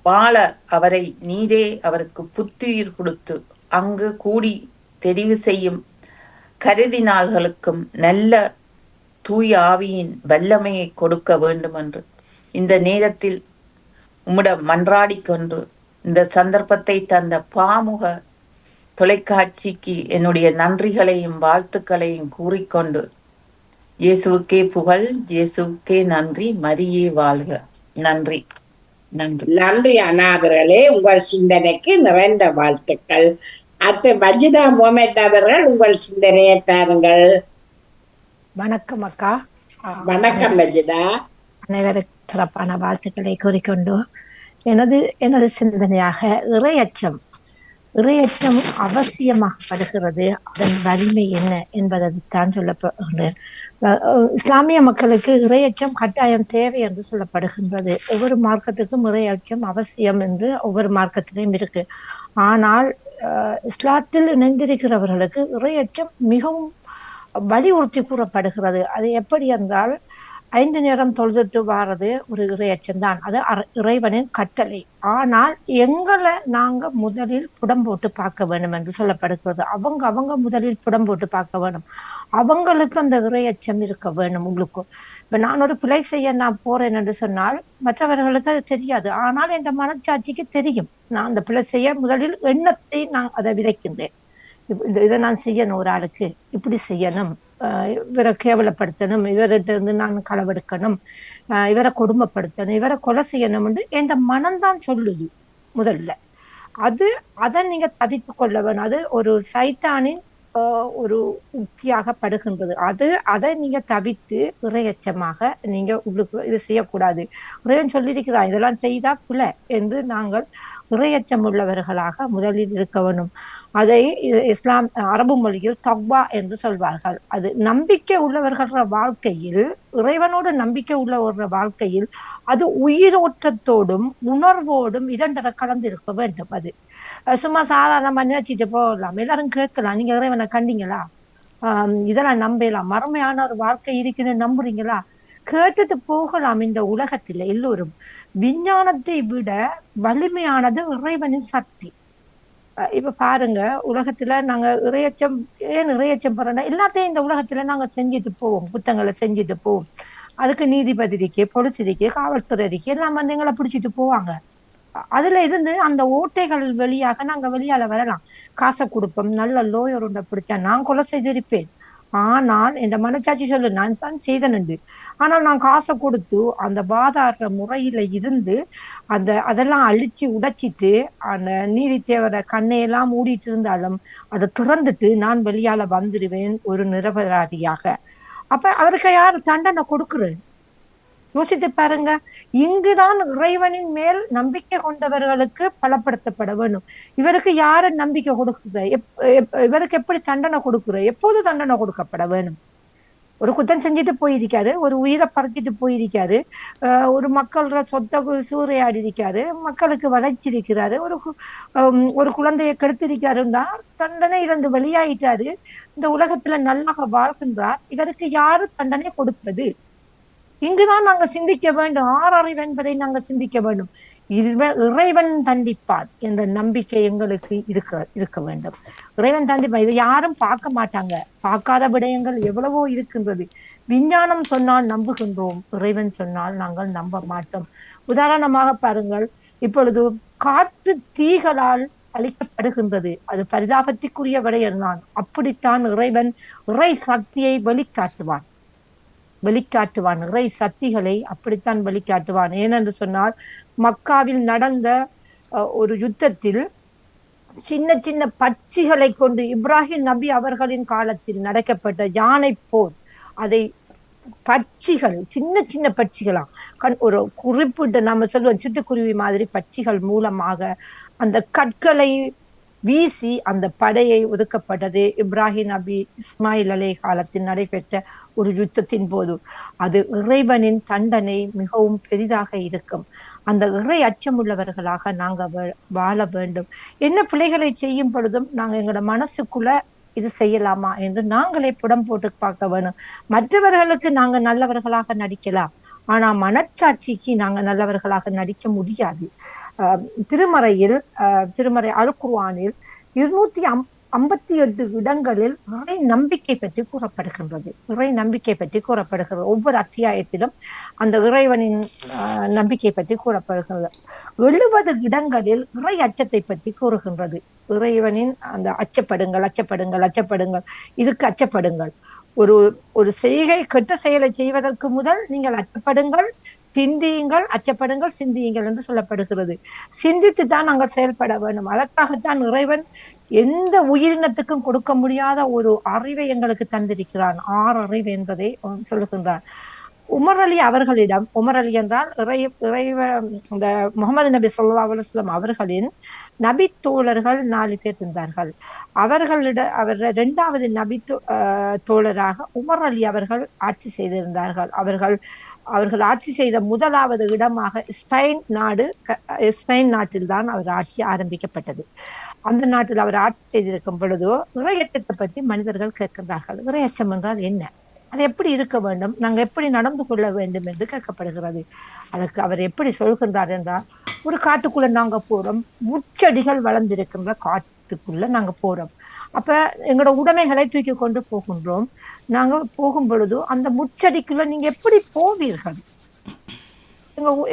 வாழ அவரை நீரே அவருக்கு புத்துயிர் கொடுத்து அங்கு கூடி தெரிவு செய்யும் கருதினாள்களுக்கும் நல்ல தூய ஆவியின் வல்லமையை கொடுக்க வேண்டும் என்று இந்த நேரத்தில் உம்மிடம் மன்றாடிக்கொண்டு இந்த சந்தர்ப்பத்தை தந்த பாமுக தொலைக்காட்சிக்கு என்னுடைய நன்றிகளையும் வாழ்த்துக்களையும் கூறிக்கொண்டு, இயேசுவுக்கே புகழ், இயேசுவுக்கே நன்றி, மரியே வாழ்க. நன்றி. நன்றி. நன்றி அநாதர்களே, உங்கள் சிந்தனைக்கு நிறைந்த வாழ்த்துக்கள். வஜிதா முகமது அவர்கள் உங்கள் சிந்தனையை தாருங்கள். வணக்கம் அக்கா. வணக்கம் வஜிதா. அனைவருக்கு சிறப்பான வாழ்த்துக்களை கூறிக்கொண்டு எனது சிந்தனையாக இறையச்சம் அவசியமாகப்படுகிறது. அதன் வலிமை என்ன என்பதைத்தான் சொல்லப்படுகிறேன். இஸ்லாமிய மக்களுக்கு இறையச்சம் கட்டாயம் தேவை என்று சொல்லப்படுகின்றது. ஒவ்வொரு மார்க்கத்துக்கும் இறையச்சம் அவசியம் என்று ஒவ்வொரு மார்க்கத்திலையும் இருக்கு. ஆனால் இஸ்லாத்தில் இணைந்திருக்கிறவர்களுக்கு இறையச்சம் மிகவும் வலியுறுத்தி கூறப்படுகிறது. அது எப்படி என்றால், 5 நேரம் தொழுதுட்டு வாரது ஒரு இறையச்சம் தான், அது இறைவனின் கட்டளை. ஆனால் எங்களை நாங்க முதலில் புடம் போட்டு பார்க்க வேண்டும் என்று சொல்லப்படுகிறது. அவங்க முதலில் புடம் போட்டு பார்க்க வேண்டும். அவங்களுக்கு அந்த இறையச்சம் இருக்க வேண்டும். உங்களுக்கு இப்ப நான் ஒரு பிழை செய்ய நான் போறேன் என்று சொன்னால் மற்றவர்களுக்கு அது தெரியாது. ஆனால் என் மனச்சாட்சிக்கு தெரியும். நான் அந்த பிழை செய்ய முதலில் எண்ணத்தை நான் அதை விதைக்கின்றேன். இதை நான் செய்யணும், ஒரு ஆளுக்கு இப்படி செய்யணும், இவரை கேவலப்படுத்தணும், இவர்கிட்ட இருந்து நான் களவெடுக்கணும், இவரை கொடுமைப்படுத்தணும், இவரை கொலை செய்யணும் என்று என் மனம்தான் சொல்லுது முதல்ல. அதை நீங்க தவித்து கொள்ள வேணும். அது ஒரு சைத்தானின் ஒரு உத்தியாகப்படுகின்றது. அதை நீங்க தவித்து இறையச்சமாக நீங்க உங்களுக்கு இது செய்யக்கூடாது. இறைவன் சொல்லியிருக்கிறார், இதெல்லாம் செய்தா பிள்ளை என்று நாங்கள் இறையச்சம் உள்ளவர்களாக முதலில் இருக்க வேணும். அதை இஸ்லாம் அரபு மொழியில் தக்வா என்று சொல்வார்கள். அது நம்பிக்கை உள்ளவர்கள வாழ்க்கையில், இறைவனோடு நம்பிக்கை உள்ளவர்கள வாழ்க்கையில் அது உயிரோட்டத்தோடும் உணர்வோடும் இரண்டரை கலந்து இருக்க வேண்டும். அது சும்மா சாதாரணமா நினைச்சிட்டு போகலாம், எல்லாரும் கேட்கலாம், நீங்க இறைவனை கண்டீங்களா, இதெல்லாம் நம்பலாம், மறுமையான ஒரு வாழ்க்கை இருக்குன்னு நம்புறீங்களா, கேட்டுட்டு போகலாம். இந்த உலகத்துல எல்லோரும் விஞ்ஞானத்தை விட வலிமையானது இறைவனின் சக்தி. இப்ப பாருங்க, உலகத்துல நாங்க ஏன் இறையச்சம் போறோம்னா, எல்லாத்தையும் இந்த உலகத்துல நாங்க செஞ்சுட்டு போவோம், புத்தகங்களை செஞ்சுட்டு போவோம். அதுக்கு நீதிபதி இருக்கே, பொலிஸ் இருக்கே, காவல்துறை இருக்கே, எல்லாம் வந்து எங்களை பிடிச்சிட்டு போவாங்க. அதுல இருந்து அந்த ஓட்டைகள் வெளியாக நாங்க வெளியால வரலாம். காசை கொடுப்போம், நல்ல லோயர் உண்டை பிடிச்சா நான் கொலை செய்திருப்பேன். ஆனால் இந்த மனச்சாட்சி சொல்லு நான் தான் செய்தனண்டு. ஆனால் நான் காசை கொடுத்து அந்த வாதாடுற முறையில இருந்து அதெல்லாம் அழிச்சு உடைச்சிட்டு அந்த நீதி தேவரை கண்ணையெல்லாம் மூடிட்டு இருந்தாலும் அதை திறந்துட்டு நான் வெளியால வந்துடுவேன் ஒரு நிரபராதியாக. அப்ப அவருக்கு யார் தண்டனை கொடுக்குறது? யோசித்து பாருங்க. இங்குதான் இறைவனின் மேல் நம்பிக்கை கொண்டவர்களுக்கு பலப்படுத்தப்பட வேண்டும். இவருக்கு யாரு நம்பிக்கை கொடுக்குற, இவருக்கு எப்படி தண்டனை கொடுக்குற, எப்போது தண்டனை கொடுக்கப்பட வேணும்? ஒரு குத்தம் செஞ்சுட்டு போயிருக்காரு, ஒரு உயிரை பறிச்சிட்டு போயிருக்காரு, ஒரு மக்களோட சொத்தை சூறையாடி இருக்காரு, மக்களுக்கு வதைச்சிருக்கிறாரு, ஒரு குழந்தையை கெடுத்திருக்காருன்னா தண்டனை இருந்து வெளியாயிட்டாரு, இந்த உலகத்துல நல்லா வாழ்கின்றார். இவருக்கு யாரு தண்டனை கொடுப்பது? இங்குதான் நாங்க சிந்திக்க வேண்டும். ஆறறிவு என்பதை நாங்க சிந்திக்க வேண்டும். இறைவன் தண்டிப்பார் என்ற நம்பிக்கை எங்களுக்கு இருக்க வேண்டும். இறைவன் தண்டிப்பார். இதை யாரும் பார்க்க மாட்டாங்க. பார்க்காத விடயங்கள் எவ்வளவோ இருக்கின்றது. விஞ்ஞானம் சொன்னால் நம்புகின்றோம், இறைவன் சொன்னால் நாங்கள் நம்ப மாட்டோம். உதாரணமாக பாருங்கள், இப்பொழுது காற்று தீகளால் அழிக்கப்படுகின்றது. அது பரிதாபத்திற்குரிய விடயம் தான். அப்படித்தான் இறைவன் இறை சக்தியை வெளிக்காட்டுவான். இறை சக்திகளை அப்படித்தான் வெளிக்காட்டுவான். ஏனென்று சொன்னால், மக்காவில் நடந்த ஒரு யுத்தத்தில் சின்ன சின்ன பட்சிகளை கொண்டு இப்ராஹிம் நபி அவர்களின் காலத்தில் நடக்கப்பட்ட யானை போர், அதை பட்சிகள், சின்ன சின்ன பட்சிகளா, ஒரு குறிப்பிட்ட நம்ம சொல்லுவோம் சிட்டுக்குருவி மாதிரி பட்சிகள் மூலமாக அந்த கற்களை வீசி அந்த படையை ஒதுக்கப்பட்டது இப்ராஹிம் நபி இஸ்மாயில் அலை காலத்தில் நடைபெற்ற ஒரு யுத்தத்தின் போது. அது இறைவனின் தண்டனை மிகவும் பெரிதாக இருக்கும். அந்த இறை அச்சமுள்ளவர்களாக நாங்க வாழ வேண்டும். என்ன பிழைகளை செய்யும் பொழுதும் நாங்க எங்களோட மனசுக்குள்ள இது செய்யலாமா என்று நாங்களே புடம் போட்டு பார்க்க வேணும். மற்றவர்களுக்கு நாங்க நல்லவர்களாக நடிக்கலாம், ஆனா மனச்சாட்சிக்கு நாங்க நல்லவர்களாக நடிக்க முடியாது. திருமறை அல் குர்ஆனில் 258 இடங்களில் இறை நம்பிக்கை பற்றி கூறப்படுகிறது. ஒவ்வொரு அத்தியாயத்திலும் அந்த இறைவனின் நம்பிக்கை பற்றி கூறப்படுகிறது. 70 இடங்களில் இறை அச்சத்தை பற்றி கூறுகின்றது. இறைவனின் அந்த அச்சப்படுங்கள், இதுக்கு அச்சப்படுங்கள். ஒரு செய்கை, கெட்ட செயலை செய்வதற்கு முதல் நீங்கள் அச்சப்படுங்கள், சிந்தியுங்கள் என்று சொல்லப்படுகிறது. சிந்தித்து தான் நாங்கள் செயல்பட வேண்டும். அதற்காகத்தான் இறைவன் எந்த உயிரினத்துக்கும் கொடுக்க முடியாத ஒரு அறிவை எங்களுக்கு தந்திருக்கிறான். 6 அறிவு என்பதை சொல்லுகின்றான். உமர் அலி அவர்களிடம், உமர் அலி என்றால் இந்த முகமது நபி ஸல்லல்லாஹு அலைஹி வஸல்லம் அவர்களின் நபி தோழர்கள் 4 பேர் இருந்தார்கள். அவர் 2வது நபி தோழராக உமர் அலி அவர்கள் ஆட்சி செய்திருந்தார்கள். அவர்கள் ஆட்சி செய்த முதலாவது இடமாக ஸ்பெயின் நாட்டில் தான் அவர் ஆட்சி ஆரம்பிக்கப்பட்டது. அந்த நாட்டில் அவர் ஆட்சி செய்திருக்கும் பொழுதோ இறையச்சத்தை பற்றி மனிதர்கள் கேட்கின்றார்கள். இறையச்சம் என்றால் என்ன, அது எப்படி இருக்க வேண்டும், நாங்க எப்படி நடந்து கொள்ள வேண்டும் என்று கேட்கப்படுகிறது. அதற்கு அவர் எப்படி சொல்கின்றார் என்றால், ஒரு காட்டுக்குள்ள நாங்க போறோம், முச்செடிகள் வளர்ந்திருக்கின்ற காட்டுக்குள்ள நாங்க போறோம். அப்ப எங்களோட உடைமைகளை தூக்கி கொண்டு போகின்றோம். நாங்க போகும் பொழுது அந்த முச்செடிக்குள்ள நீங்க எப்படி போவீர்கள்?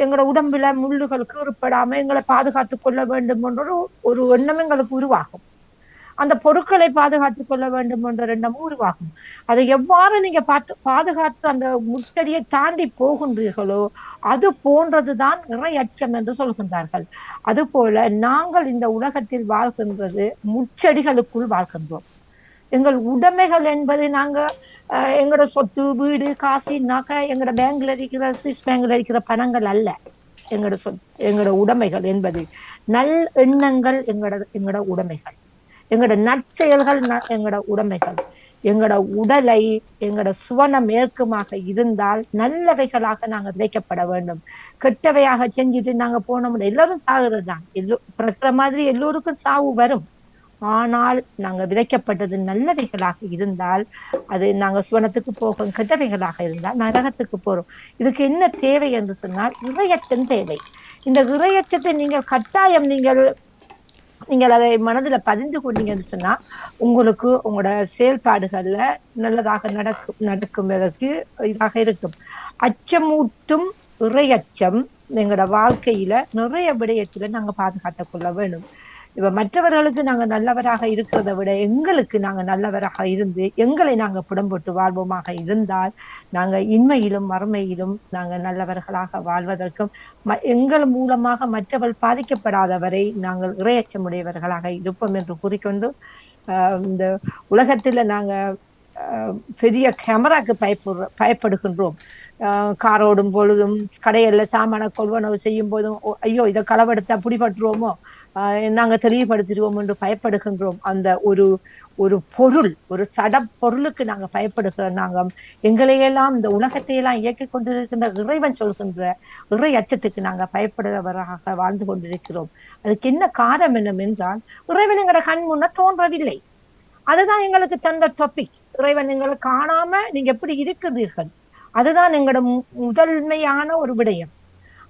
எங்களோட உடம்புல முள்ளுகள் கீறுப்படாம எங்களை பாதுகாத்து கொள்ள வேண்டும் என்ற ஒரு எண்ணம் எங்களுக்கு உருவாகும். அந்த பொருட்களை பாதுகாத்துக் கொள்ள வேண்டும் என்ற எண்ணமும் உருவாகும். அதை எவ்வாறு நீங்க பாதுகாத்து அந்த முச்செடியை தாண்டி போகின்றீர்களோ அது போன்றதுதான் இறை அச்சம் என்று சொல்கின்றார்கள். அதுபோல நாங்கள் இந்த உலகத்தில் வாழ்கின்றது முச்செடிகளுக்குள் வாழ்கின்றோம். எங்கள் உடைமைகள் என்பது நாங்க எங்களோட சொத்து, வீடு, காசு, நகை, எங்களோட பேங்க்ல இருக்கிற சுவிஸ் பேங்க்ல இருக்கிற பணங்கள் அல்ல. எங்களோட உடைமைகள் என்பது நல் எண்ணங்கள், எங்களோட உடைமைகள், எங்களோட நற்செயல்கள், எங்களோட உடைமைகள். எங்களோட உடலை எங்களோட சுவனம் ஏற்குமாக இருந்தால் நல்லவைகளாக நாங்கள் விதைக்கப்பட வேண்டும். கெட்டவையாக செஞ்சுட்டு நாங்க போனோம்னா எல்லாரும் சாகுறது தான். பிறக்கிற மாதிரி எல்லோருக்கும் சாவு வரும். ஆனால் நாங்க விதைக்கப்பட்டது நல்லவைகளாக இருந்தால் அது நாங்க சுவனத்துக்கு போகும், கெட்டவைகளாக இருந்தால் நரகத்துக்கு போறோம். இதுக்கு என்ன தேவை என்று சொன்னால் இறையச்சம் தேவை. இந்த இறையச்சத்தை நீங்கள் கட்டாயம் நீங்கள் அதை மனதுல பதிந்து கொண்டீங்கன்னு சொன்னா உங்களுக்கு உங்களோட செயல்பாடுகள்ல நல்லதாக நடக்கும்பதற்கு இதாக இருக்கும். அச்சமூட்டும் இறையச்சம் எங்களோட வாழ்க்கையில நிறைய விடயத்துல நாங்க பாதுகாத்துக் கொள்ள வேண்டும். இப்ப மற்றவர்களுக்கு நாங்க நல்லவராக இருக்கிறத விட எங்களுக்கு நாங்க நல்லவராக இருந்து எங்களை நாங்க புடம்போட்டு வாழ்வோமாக இருந்தால் நாங்க இன்மையிலும் மறுமையிலும் நாங்க நல்லவர்களாக வாழ்வதற்கும் எங்கள் மூலமாக மற்றவர்கள் பாதிக்கப்படாதவரை நாங்கள் இறையச்சமுடையவர்களாக இருப்போம் என்று கூறிக்கொண்டு, இந்த உலகத்துல நாங்க பெரிய கேமராக்கு பயப்படுகின்றோம். கார் ஓடும் பொழுதும், கடையில சாமான கொள்வனவு செய்யும் போதும், ஐயோ இதை களவெடுத்தா பிடிபட்டுருவோமோ, நாங்க தெளிவுபடுத்திடுவோம் என்று பயப்படுகின்றோம். அந்த ஒரு பொருள், ஒரு சட பொருளுக்கு நாங்க பயப்படுகிற நாங்க எங்களையெல்லாம் இந்த உலகத்தையெல்லாம் இயக்கி கொண்டிருக்கின்ற இறைவன் சொல்கின்ற இறை அச்சத்துக்கு நாங்க பயப்படுபவராக வாழ்ந்து கொண்டிருக்கிறோம். அதுக்கு என்ன காரணம் என்னவென்றால் இறைவன் எங்களோட கண் முன்ன தோன்றவில்லை. அதுதான் எங்களுக்கு தந்த டாபிக். இறைவன் எங்களை காணாம நீங்க எப்படி இருக்கிறீர்கள், அதுதான் எங்களோட முதன்மையான ஒரு விடயம்.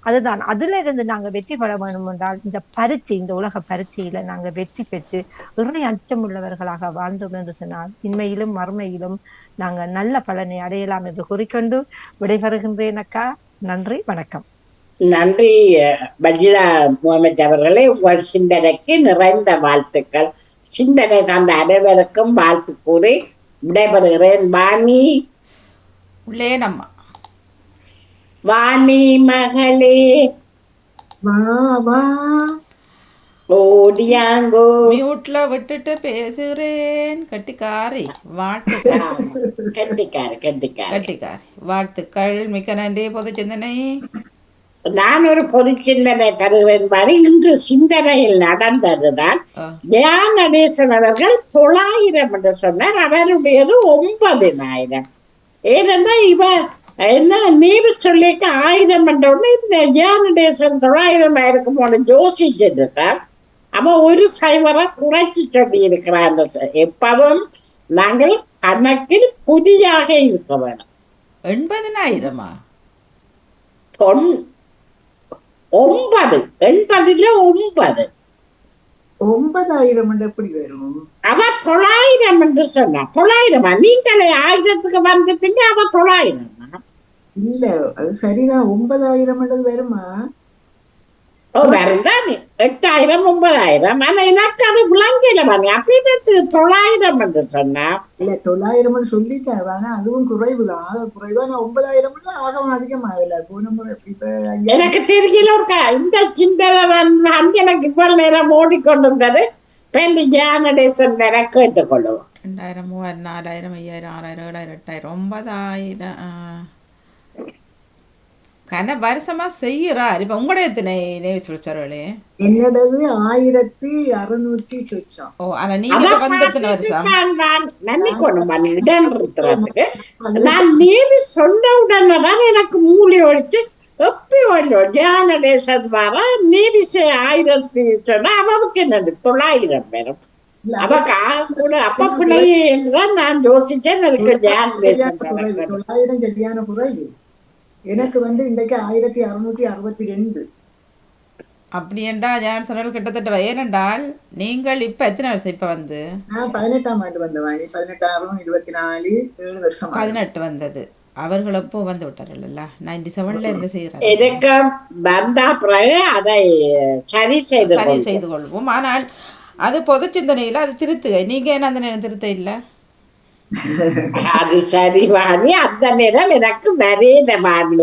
அதுதான் அதுல இருந்து நாங்க வெற்றி பெற வேண்டும் என்றால் இந்த பரீட்சை, இந்த உலக பரீட்சையில நாங்க வெற்றி பெற்று இறை அச்சம் உள்ளவர்களாக வாழ்ந்தோம் என்று சொன்னால் இன்மையிலும் மறுமையிலும் நாங்க நல்ல பலனை அடையலாம் என்று கூறிக்கொண்டு விடைபெறுகின்றேன் அக்கா. நன்றி, வணக்கம். நன்றி பஜிரா முகமது அவர்களே, உங்கள் சிந்தனைக்கு நிறைந்த வாழ்த்துக்கள். சிந்தனை தந்த அனைவருக்கும் வாழ்த்து கூறி விடைபெறுகிறேன். வாணி மகளே வா வா ஓடியாங்கோ. மியூட்ல விட்டுட்டு பேசுகிறேன். கட்டிக்காரி வாழ்த்துக்கள். கட்டிக்காரி வாழ்த்துக்கள். மிக்க நன்றி. பொது சிந்தனை. நான் ஒரு பொது சிந்தனை தருவேன். இன்று சிந்தனையில் நடந்ததுதான். ஞானதேசன் அவர்கள் 900 என்று சொன்னார், அவருடையது 9000. ஏனென்றா இவ என்ன நீர் சொல்லிக்க 1000 என்ற உடனே இந்த ஞானதேசன் 900 இருக்குமோன்னு யோசிச்சுட்டார். அவன் ஒரு சைவரை குறைச்சி சொல்லி இருக்கிறான். எப்பவும் நாங்கள் கணக்கில் புதியாக இருக்க வேணும். 80,000 9 80 9000 எப்படி வரும்? அவ 900 என்று சொன்னா 900. நீங்களே 1000க்கு வந்துட்டீங்க, அவ 900. இல்ல அது சரிதான். 9000 வருமா? வருதான் 8000 9000. ஆனா எனக்கு அது விளங்கல பண்ணி அப்படி 900 என்று சொன்னா. இல்ல 900 சொல்லிட்டேன். ஆனா அதுவும் குறைவுதான், ஆக குறைவா. 9000 ஆகவும் அதிகமாகல போன முறை. எனக்கு தெரியல இந்த சிந்தனை எனக்கு இவ்வளவு நேரம் ஓடிக்கொண்டிருந்தது. பெண் ஞானதேசன் வேற கேட்டுக்கொள்ளுவோம். 2000 3000 4000 5000 6000 7000 8000 கன வருஷமா செய்யறாரு. இப்ப உங்களோட எத்தனை சொல்றாளே? என்னடது 1600 சொச்சம். ஓ, ஆனா நீங்க வந்து எத்தனை வருஷம்? நான் நேரு சொன்ன உடனேதான் எனக்கு மூளை ஒழிச்சு எப்பயோ ஞானதேசன் வர நேரி 1000 சொன்னா அவருக்கு என்னது 900 பேரும். அவக்கு கூட அப்ப பிள்ளையே என்றுதான் நான் யோசிச்சேன். எனக்கு ஞானதேசன் 900 சரியான குறைவு. எனக்கு இன்றைக்கு 1662. அப்படி என்றா ஞான சொன்னால் கிட்டத்தட்ட. ஏனென்றால் நீங்கள் இப்ப எத்தனை வருஷம்? இப்ப நான் 18ஆம் ஆண்டு வந்தவாணி. 18 24 7 வருஷம் 18 வந்தது. அவர்கள் எப்போ வந்து விட்டார்கள்? 97ல இருந்து செய்யறாங்க. அதை சரி செய்து கொள்வோம். ஆனால் அது பொது சிந்தனையில அது திருத்துகை. நீங்க என்ன அந்த நேரம் திருத்த இல்ல? அது சரி வாணி. அந்த நேரம் எனக்கு வரையில வாணி.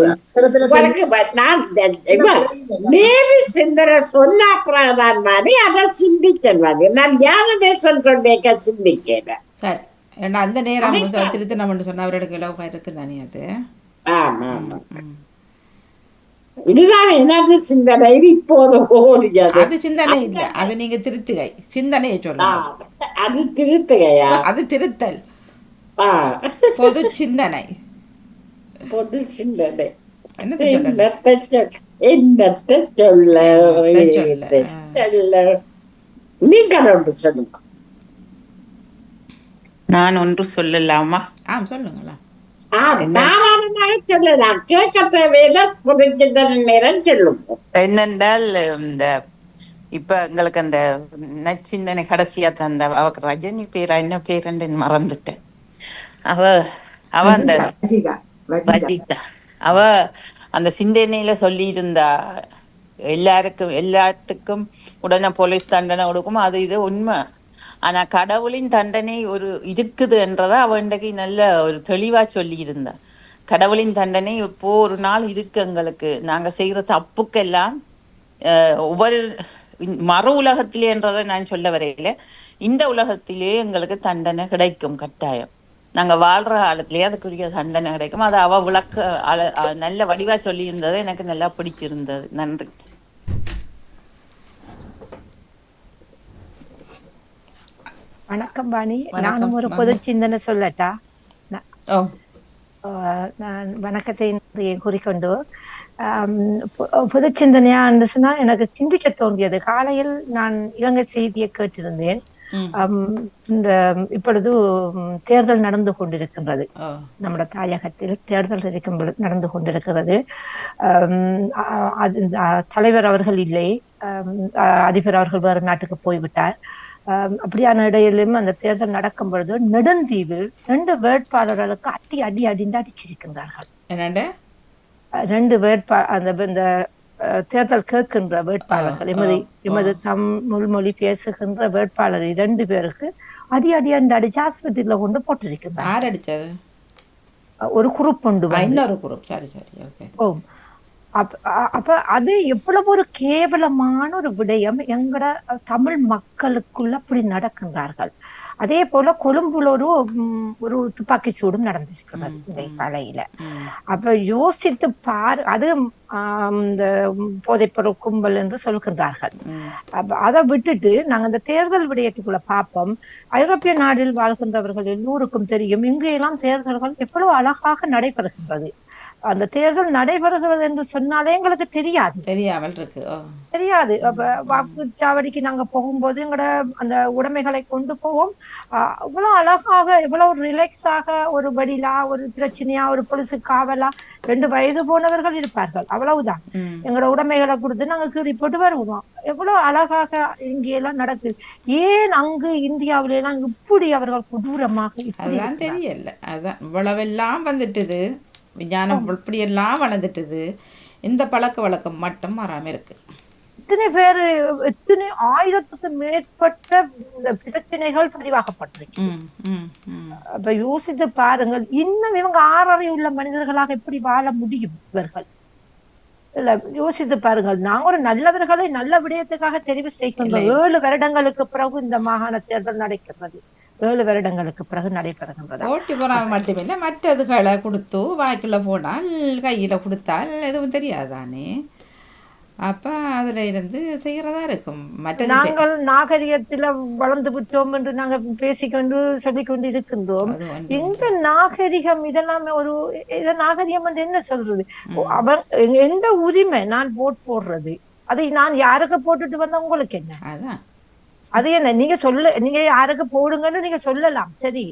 நான் நேரு சிந்தனை சொன்ன அப்புறம் வாணி அதை சிந்திச்சேன் வாணி. நான் ஞானதேசன் சொன்னேக்க சிந்திக்கிறேன். சரி, ஏன்னா அந்த நேரம் திருத்த நம்ம சொன்ன அவர்களுக்கு இலவா இருக்கு தானே அது. ஆமா ஆமா. இதுதான் எனது சிந்தனை. இப்போது அது சிந்தனை இல்ல, அது நீங்க திருத்துகை. சிந்தனையை சொல்லுங்க. அது திருத்துகையா? அது திருத்தல். பொது சிந்தனை. பொது சிந்தனை என்னத்தை சொல்ல நீங்கள் ஒன்று சொல்லுங்க. நான் ஒன்று சொல்லலாமா? சொல்லுங்களா. சொல்லலாம், கேட்க தேவையில்ல. பொது சிந்தனை நேரம் சொல்லுங்க. என்னென்றால் இந்த இப்ப எங்களுக்கு அந்த நச்சிந்தனை கடைசியா தந்த அவக்கு ரஜினி பேரா என்ன பேருன்னு மறந்துட்டேன். அவ அந்த அவ அந்த சிந்தனையில சொல்லி இருந்தா எல்லாத்துக்கும் உடனே போலீஸ் தண்டனை கொடுக்கும், அது இது உண்மை. ஆனா கடவுளின் தண்டனை ஒரு இருக்குது என்றதை அவ இன்றைக்கு நல்ல ஒரு தெளிவா சொல்லி இருந்தா. கடவுளின் தண்டனை இப்போ ஒரு நாள் இருக்கு எங்களுக்கு. நாங்க செய்யற தப்புக்கெல்லாம் ஒவ்வொரு மறு உலகத்திலேன்றதை நான் சொல்ல வரையில, இந்த உலகத்திலே எங்களுக்கு தண்டனை கிடைக்கும் கட்டாயம். நாங்க வாழ்ற காலத்திலேயே அதுக்குரிய தண்டனை கிடைக்கும். அது அவ விளக்க நல்ல வடிவா சொல்லி இருந்தது, எனக்கு நல்லா பிடிச்சிருந்தது. நன்றி. வணக்கம் வாணி. வணக்கம் நானும் ஒரு பொது வாங்க. சிந்தனை சொல்லட்டா? ந- ஓ. நான் வணக்கத்தை கூறிக்கொண்டு ஆம், பொது சிந்தனையா இருந்துச்சுன்னா எனக்கு சிந்திக்க தோன்றியது. காலையில் நான் இலங்கை செய்தியை கேட்டிருந்தேன். ம். ஆம், இந்த இப்பொழுது தேர்தல் நடந்து கொண்டிருக்கின்றது. ஓ. நம்முடைய தாயகத்தில் தேர்தல் நடந்து கொண்டிருக்கிறது. ஆம், தலைவர் அவர்கள் இல்லை. ஆம், அதிபர் அவர்கள் வேறு நாட்டுக்கு போய்விட்டார். அப்படியான இடையிலும் அந்த தேர்தல் நடக்கும் பொழுது நெடுந்தீவில் 2 வேட்பாளர்களுக்கு அடி அடி அடிந்து அடிச்சிருக்கின்றார்கள். என்னண்டு 2 இந்த தேர்தல் கேட்கின்ற வேட்பாளர்கள், எமது தமிழ் மொழி பேசுகின்ற வேட்பாளர் 2 பேருக்கு அடி அடி அடி அடிச்சு ஆஸ்பத்திரியில கொண்டு போட்டிருக்கின்றார். யார் அடிச்சது? ஒரு குரூப் உண்டு. இன்னொரு குரூப். சரி சரி, ஓகே. அப்ப அது எவ்வளவு ஒரு கேவலமான ஒரு விடயம். எங்கட தமிழ் மக்களுக்குள்ள அப்படி நடக்கின்றார்கள். அதே போல கொழும்புல ஒரு துப்பாக்கி சூடும் நடந்திருக்கிறது இந்த காலையில. அப்ப யோசித்து பாரு. அது இந்த போதைப்பொருள் கும்பல் என்று சொல்கின்றார்கள். அதை விட்டுட்டு நாங்க இந்த தேர்தல் விடயத்துக்குள்ள பார்ப்போம். ஐரோப்பிய நாட்டில் வாழ்கின்றவர்கள் எல்லோருக்கும் தெரியும், இங்கு எல்லாம் தேர்தல்கள் எவ்வளவு அழகாக நடைபெறுகின்றது. அந்த தேர்தல் நடைபெறுகிறது என்று சொன்னாலே எங்களுக்கு தெரியாது, தெரியாமல் இருக்கு. தெரியாது. அப்ப வாக்குச்சாவடிக்கு நாங்க போகும்போது எங்களோட அந்த உடைமைகளை கொண்டு போவோம். இவ்வளவு அழகாக, இவ்வளவு ரிலாக்ஸாக, ஒரு வடிலா, ஒரு பிரச்சனையா, ஒரு பொலிசு காவலா 2 வயது போனவர்கள் இருப்பார்கள், அவ்வளவுதான். எங்களோட உடைமைகளை கொடுத்து நாங்க கீறி போட்டு வருவோம். எவ்வளவு அழகாக இங்கெல்லாம் நடக்குது. ஏன் அங்கு இந்தியாவில எல்லாம் இப்படி அவர்கள் கொடூரமாக? அதுதான் தெரியல. அதான் இவ்வளவெல்லாம் வந்துட்டுது, விஞ்ஞானம் இப்படியெல்லாம் வளர்ந்துட்டுது, இந்த பழக்க வழக்கம் மட்டும் மாறாம இருக்கு. எத்தனை ஆயிரத்துக்கு மேற்பட்ட இந்த பிரச்சனைகள் பதிவாகப்பட்டிருக்கு. அப்ப யோசித்து பாருங்கள், இன்னும் இவங்க ஆறறை உள்ள மனிதர்களாக எப்படி வாழ முடியும் இவர்கள்? இல்ல, யோசித்து பாருங்கள். நாங்க ஒரு நல்லவர்களை நல்ல விடயத்துக்காக தெரிவு செய்கின்றோம். 7 வருடங்களுக்கு பிறகு இந்த மாகாண தேர்தல் நடக்கிறது. 7 வருடங்களுக்கு பிறகு நடைபெறுகின்றது. ஓட்டி போறாம மட்டுமில்லை, மற்றதுகளை கொடுத்து வாய்க்குள்ள போனால் கையில கொடுத்தால் எதுவும் தெரியாதானே. அப்ப அதுல இருந்து செய்யறதா இருக்கும். நாங்கள் நாகரிகத்துல வளர்ந்து விட்டோம் என்று நாங்க பேசிக்கொண்டு சொல்லிக்கொண்டு இருக்கின்றோம். இந்த நாகரிகம் இதெல்லாமே இத நாகரிகம் என்று என்ன சொல்றது? அவர் எந்த உரிமை நான் ஓட் போடுறது? அதை நான் யாருக்கு போட்டுட்டு வந்தா உங்களுக்கு என்ன? அதான் அது என்ன நீங்க யாருக்கு போடுங்கன்னு நீங்க சொல்லலாம், சரி.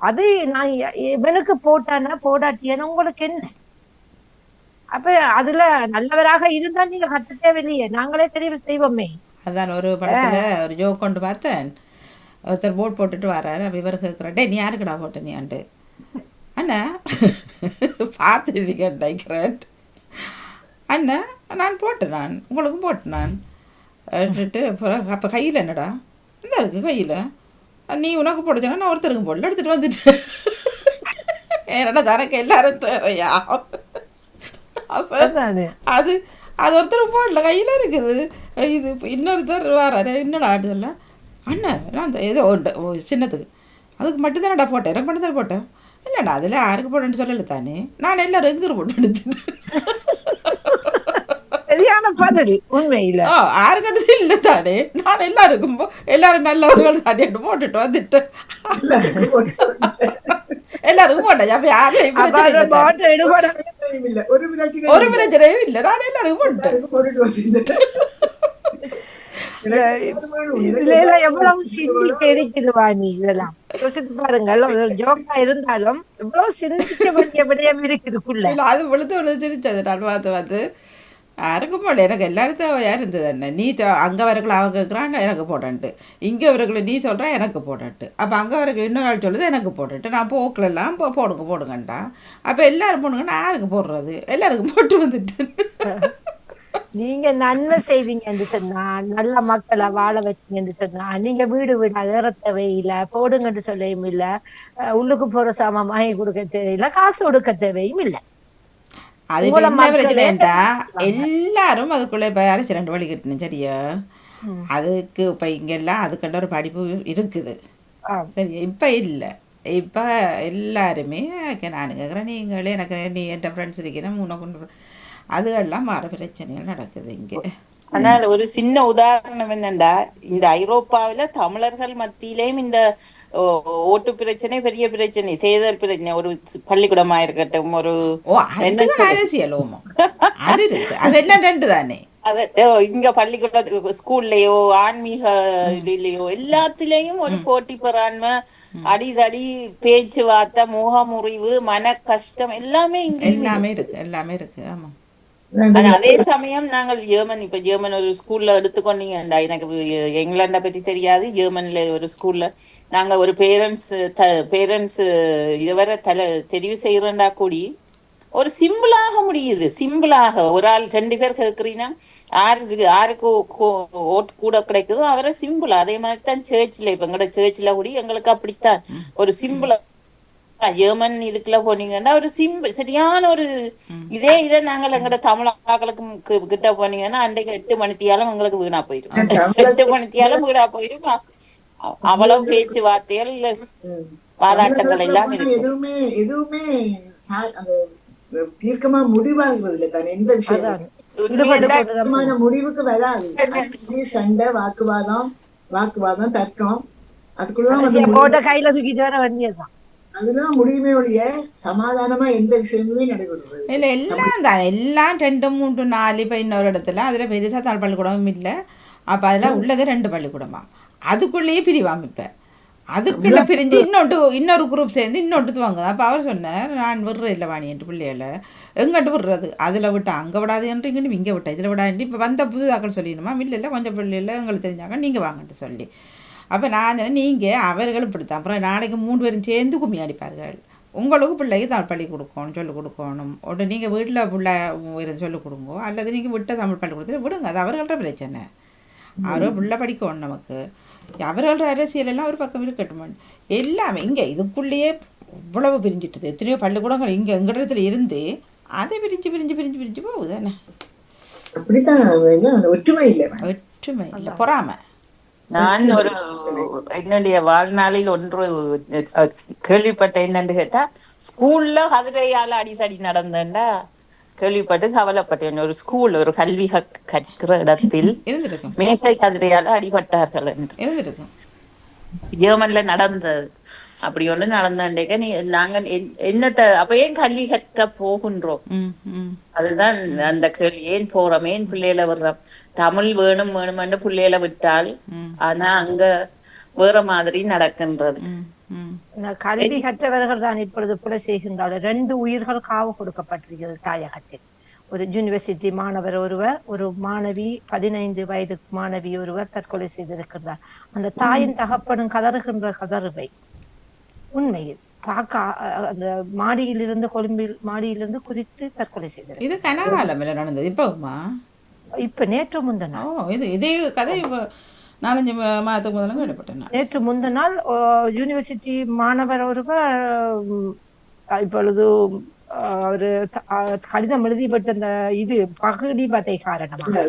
அது நான் இவனுக்கு போட்டானா போடாட்டியான உங்களுக்கு என்ன? அப்ப அதுல நல்லவராக இருந்தா நீங்க கட்ட தேவையில்லையே, நாங்களே தெரிவு செய்வோமே. அதான் ஒரு படத்துல ஒரு ஜோக் கொண்டு பார்த்தேன். ஒருத்தர் போட் போட்டுட்டு வர்றாரு. அப்ப இவர் கேட்குறேன், டே நீ யாருக்குடா போட்ட நீ? அண்ணா பார்த்துருவீங்க நினைக்கிறேன். அண்ணா நான் போட்டேன், நான் உங்களுக்கும் போட்டேன் நான் அப்போ கையில் என்னடா இந்த இருக்கு கையில், நீ உனக்கு போடுச்சேன்னா நான் ஒருத்தருக்கும் போடல, எடுத்துகிட்டு வந்துட்டேன். என்னடா தனக்கு எல்லாரும் தேவையா? அப்போ அது அது ஒருத்தருக்கு போடல, கையில் இருக்குது. இது இன்னொருத்தர் வர என்னடா சொல்ல, அண்ணன் நான் ஏதோ சின்னத்துக்கு அதுக்கு மட்டும்தானடா போட்டேன், எனக்கு மட்டும் தான் போட்டேன். இல்லைடா அதில் யாருக்கு போட்டேன்னு சொல்லலை தானே, நான் எல்லாரும் எங்கே போட்டு எடுத்துட்டேன். உண்மையில ஆறுகட்டது இல்லை தானே, நான் எல்லாருக்கும் எல்லாரும் நல்லவர்கள் தானே போட்டுட்டு வந்துட்டேன். எல்லாருக்கும் போட்டேன். அப்ப யாரும் ஒரு பிரச்சனையும் இல்லை, நான் எல்லாருக்கும் போட்டுட்டேன். எவ்வளவு சிந்திக்க இருக்குது வாணி. இதெல்லாம் யோசித்து பாருங்கள். ஒரு ஜோக்கா இருந்தாலும் எவ்வளவு சிந்திக்க வேண்டிய விடயம் இருக்குதுக்குள்ள. அது விழுத்து சிரிச்சது நான் பார்த்து யாருக்கும் போடல, எனக்கு எல்லாரும் தேவையாக இருந்தது. என்ன நீ அங்கே வரக்குள்ள அவங்க கேட்குறான் எனக்கு போடன்ட்டு, இங்கே வரக்குள்ள நீ சொல்கிறா எனக்கு போடட்டு, அப்போ அங்கே வரக்கு இன்னொரு நாள் சொல்லுது எனக்கு போடட்டு, நான் போக்கிலெல்லாம் போடுங்கண்டா. அப்போ எல்லாரும் போடுங்கன்னா யாருக்கு போடுறது? எல்லாருக்கும் போட்டு வந்துட்டு நீங்க நன்மை செய்வீங்க என்று சொன்னா, நல்ல மக்களை வாழ வச்சீங்க என்று சொன்னா, நீங்க வீடு வீடா ஏற தேவையில்லை, போடுங்கன்னு சொல்லவும் இல்லை, உள்ளுக்கு போற சாமான் வாங்கி கொடுக்க தேவையில்லை, காசு கொடுக்க தேவையும் இல்லை. அது என்ன பிரச்சனைண்டா, எல்லாரும் அதுக்குள்ளே இப்போ யாரும் 2 வழி கட்டணும், சரியா? அதுக்கு இப்போ இங்கெல்லாம் அதுக்கண்ட ஒரு படிப்பு இருக்குது, சரி? இப்போ இல்லை, இப்போ எல்லாருமே நான் கேட்குறேன், நீங்களே எனக்கு நீ என் ஃப்ரெண்ட்ஸ் இருக்கிறேன் உனக்கு அதுகெல்லாம் வர பிரச்சனைகள் நடக்குது இங்கே. ஆனால் ஒரு சின்ன உதாரணம் என்னண்டா, இந்த ஐரோப்பாவில தமிழர்கள் மத்தியிலேயும் இந்த ஓட்டு பிரச்சனை பெரிய பிரச்சனை, தேர்தல் பிரச்சனை, ஒரு பள்ளிக்கூடமா இருக்கட்டும், ஒரு ஓ என்ன அதுக்கு சொல்றது, அரசியலோமோ அது இருக்கு, அதெல்லாம் ரெண்டு தானே. அது இங்க பள்ளிக்கூட ஸ்கூல்லயோ ஆன்மீக இதுலயோ எல்லாத்திலேயும் ஒரு போட்டி பொறாண்மை, அடிதடி, பேச்சுவார்த்தை, முகமுறிவு, மன கஷ்டம் எல்லாமே இங்கேயும் எல்லாமே இருக்கு. இருக்கு, எல்லாமே இருக்கு. ஆமா. ஆனா அதே சமயம் நாங்கள் ஜெர்மன் ஒரு ஸ்கூல்ல எடுத்துக்கொண்டீங்கடா, எனக்கு இங்கிலாண்டை பற்றி தெரியாது. ஜெர்மன்ல ஒரு ஸ்கூல்ல நாங்க ஒரு பேரண்ட்ஸ் இதுவரை தெரிவு செய்யறோம்டா கூடி ஒரு சிம்பிளாக முடியுது. சிம்பிளாக ஒரு ஆள் 2 பேர் கேட்கறீங்கன்னா யாருக்கு ஓட்டு கூட கிடைக்குதோ அவரை சிம்பிளா. அதே மாதிரி தான் சேர்ச்சில், இப்ப எங்கட சேர்ச்சில் கூடி எங்களுக்கு அப்படித்தான் ஒரு சிம்பிளா. ஜெர்மன் இதுக்குள்ள போனீங்கன்னா ஒரு சரியான ஒரு இதை நாங்கள் எங்கட தமிழாக்களுக்கு கிட்ட போனீங்கன்னா அன்றைக்கு 8 மணித்தியாலும் எங்களுக்கு வீணா போயிடும். 8 மணித்தியாலும் வீணா போயிடும். அவ்வளவு பேச்சுவார்த்தைகள், வாதாட்டங்கள் எல்லாம் இருக்கும். எதுவுமே எதுவுமே அந்த தீர்க்கமா முடிவாகிறது இல்லை தானே. எந்த விஷயம் முடிவுக்கு வராது. சண்டை, வாக்குவாதம், தர்க்கம், அதுக்குள்ளதான் கையில தூக்கிட்டு வர வேண்டியதுதான். அதுதான் முடியுமே ஒழிய சமாதானமா எந்த விஷயமுமே நடைபெறுறது இல்லை, எல்லாம் தான், எல்லாம் 2, 3, 4. இப்போ இன்னொரு இடத்துல அதில் பெருசாக தமிழ் பள்ளிக்கூடமும் இல்லை. அப்போ அதில் உள்ளது 2 பள்ளிக்கூடமா, அதுக்குள்ளேயே பிரிவாம். இப்போ அதுக்குள்ளே பிரிஞ்சு இன்னொரு குரூப் சேர்ந்து இன்னொன்று வாங்குது. அப்போ அவர் சொன்னார், நான் விடுறேன் இல்லை வாணி என்று பிள்ளைகளை எங்கிட்டு விடுறது, அதில் விட்டா அங்கே விடாது என்று இங்கிட்டு இங்கே விட்டா இதில் விடாது. இப்போ வந்த புதுதாக்கள் சொல்லிடணுமா, இல்லை கொஞ்சம் பிள்ளைகள் எங்களுக்கு தெரிஞ்சாங்க நீங்கள் வாங்கன்ட்டு சொல்லி. அப்போ நான் சொன்னேன், நீங்கள் அவர்கள் இப்படித்தான், அப்புறம் நாளைக்கு 3 பேரும் சேர்ந்து கும்மி அடிப்பார்கள். உங்களுக்கு பிள்ளைக்கு தமிழ் பள்ளி கொடுக்கணும், சொல்லிக் கொடுக்கணும். ஒன்று நீங்கள் வீட்டில் பிள்ளை இருந்து சொல்லிக் கொடுங்கோ, அல்லது நீங்கள் விட்ட தமிழ் பள்ளிக்கூடத்தில் விடுங்க. அது அவர்கள்ட்ட பிரச்சனை. அவர்கள் பிள்ளை படிக்கணும். நமக்கு அவர்களோட அரசியலெல்லாம் ஒரு பக்கம் இருக்கட்டும். எல்லாமே இங்கே இதுக்குள்ளேயே இவ்வளவு பிரிஞ்சிட்டுது. எத்தனையோ பள்ளிக்கூடங்கள் இங்கே எங்கள் இடத்துல இருந்து அதை பிரிஞ்சு போகுது. என்ன அப்படித்தான், ஒற்றுமை இல்லை, பொறாமை. நான் என்னுடைய வாழ்நாளில் ஒன்று கேள்விப்பட்டேன். என்னன்னு கேட்டா, ஸ்கூல்ல கதிரையால அடித்தடி நடந்தேன்டா கேள்விப்பட்டு கவலைப்பட்டேன். ஒரு ஸ்கூல், ஒரு கல்வி கற்கிற இடத்தில் மேசை கதிரையால அடிபட்டார்கள் என்று ஜெர்மன்ல நடந்தது. அப்படி ஒண்ணு நடந்தாண்டேக்க நாங்க என்னத்தை அப்ப ஏன் கல்வி கற்க போகின்றோம்? அதுதான் அந்த கேள்வி. ஏன் போறோம், ஏன் பிள்ளைகளை விடுறோம்? தமிழ் வேணும்னு பிள்ளைகளை விட்டால், ஆனா அங்க வேற மாதிரி நடக்கின்றது. கல்வி கற்றவர்கள் தான் இப்பொழுது கொலை செய்கின்றார்கள். 2 உயிர்கள் காவு கொடுக்கப்பட்டிருக்கிறது தாயகத்தில். ஒரு யூனிவர்சிட்டி மாணவர் ஒருவர், ஒரு மாணவி, 15 வயது மாணவி ஒருவர் தற்கொலை செய்திருக்கிறார். அந்த தாயின் தகப்பனும் கதறுகின்ற கதறுவை உண்மையில் அந்த மாடியிலிருந்து மாடியிலிருந்து குதித்து தற்கொலை செய்தார். இது கனகாலம் நடந்தது. இப்ப நேற்று முந்தின இதே கதை 4-5 மாதத்துக்கு முதல்ல கேள்விப்பட்டேன். நேற்று முந்தின நாள் யூனிவர்சிட்டி மாணவர் ஒருவர் இப்பொழுது ஒரு கடிதம் எழுதிப்பட்ட அந்த இது பகுதிபதை காரணமாக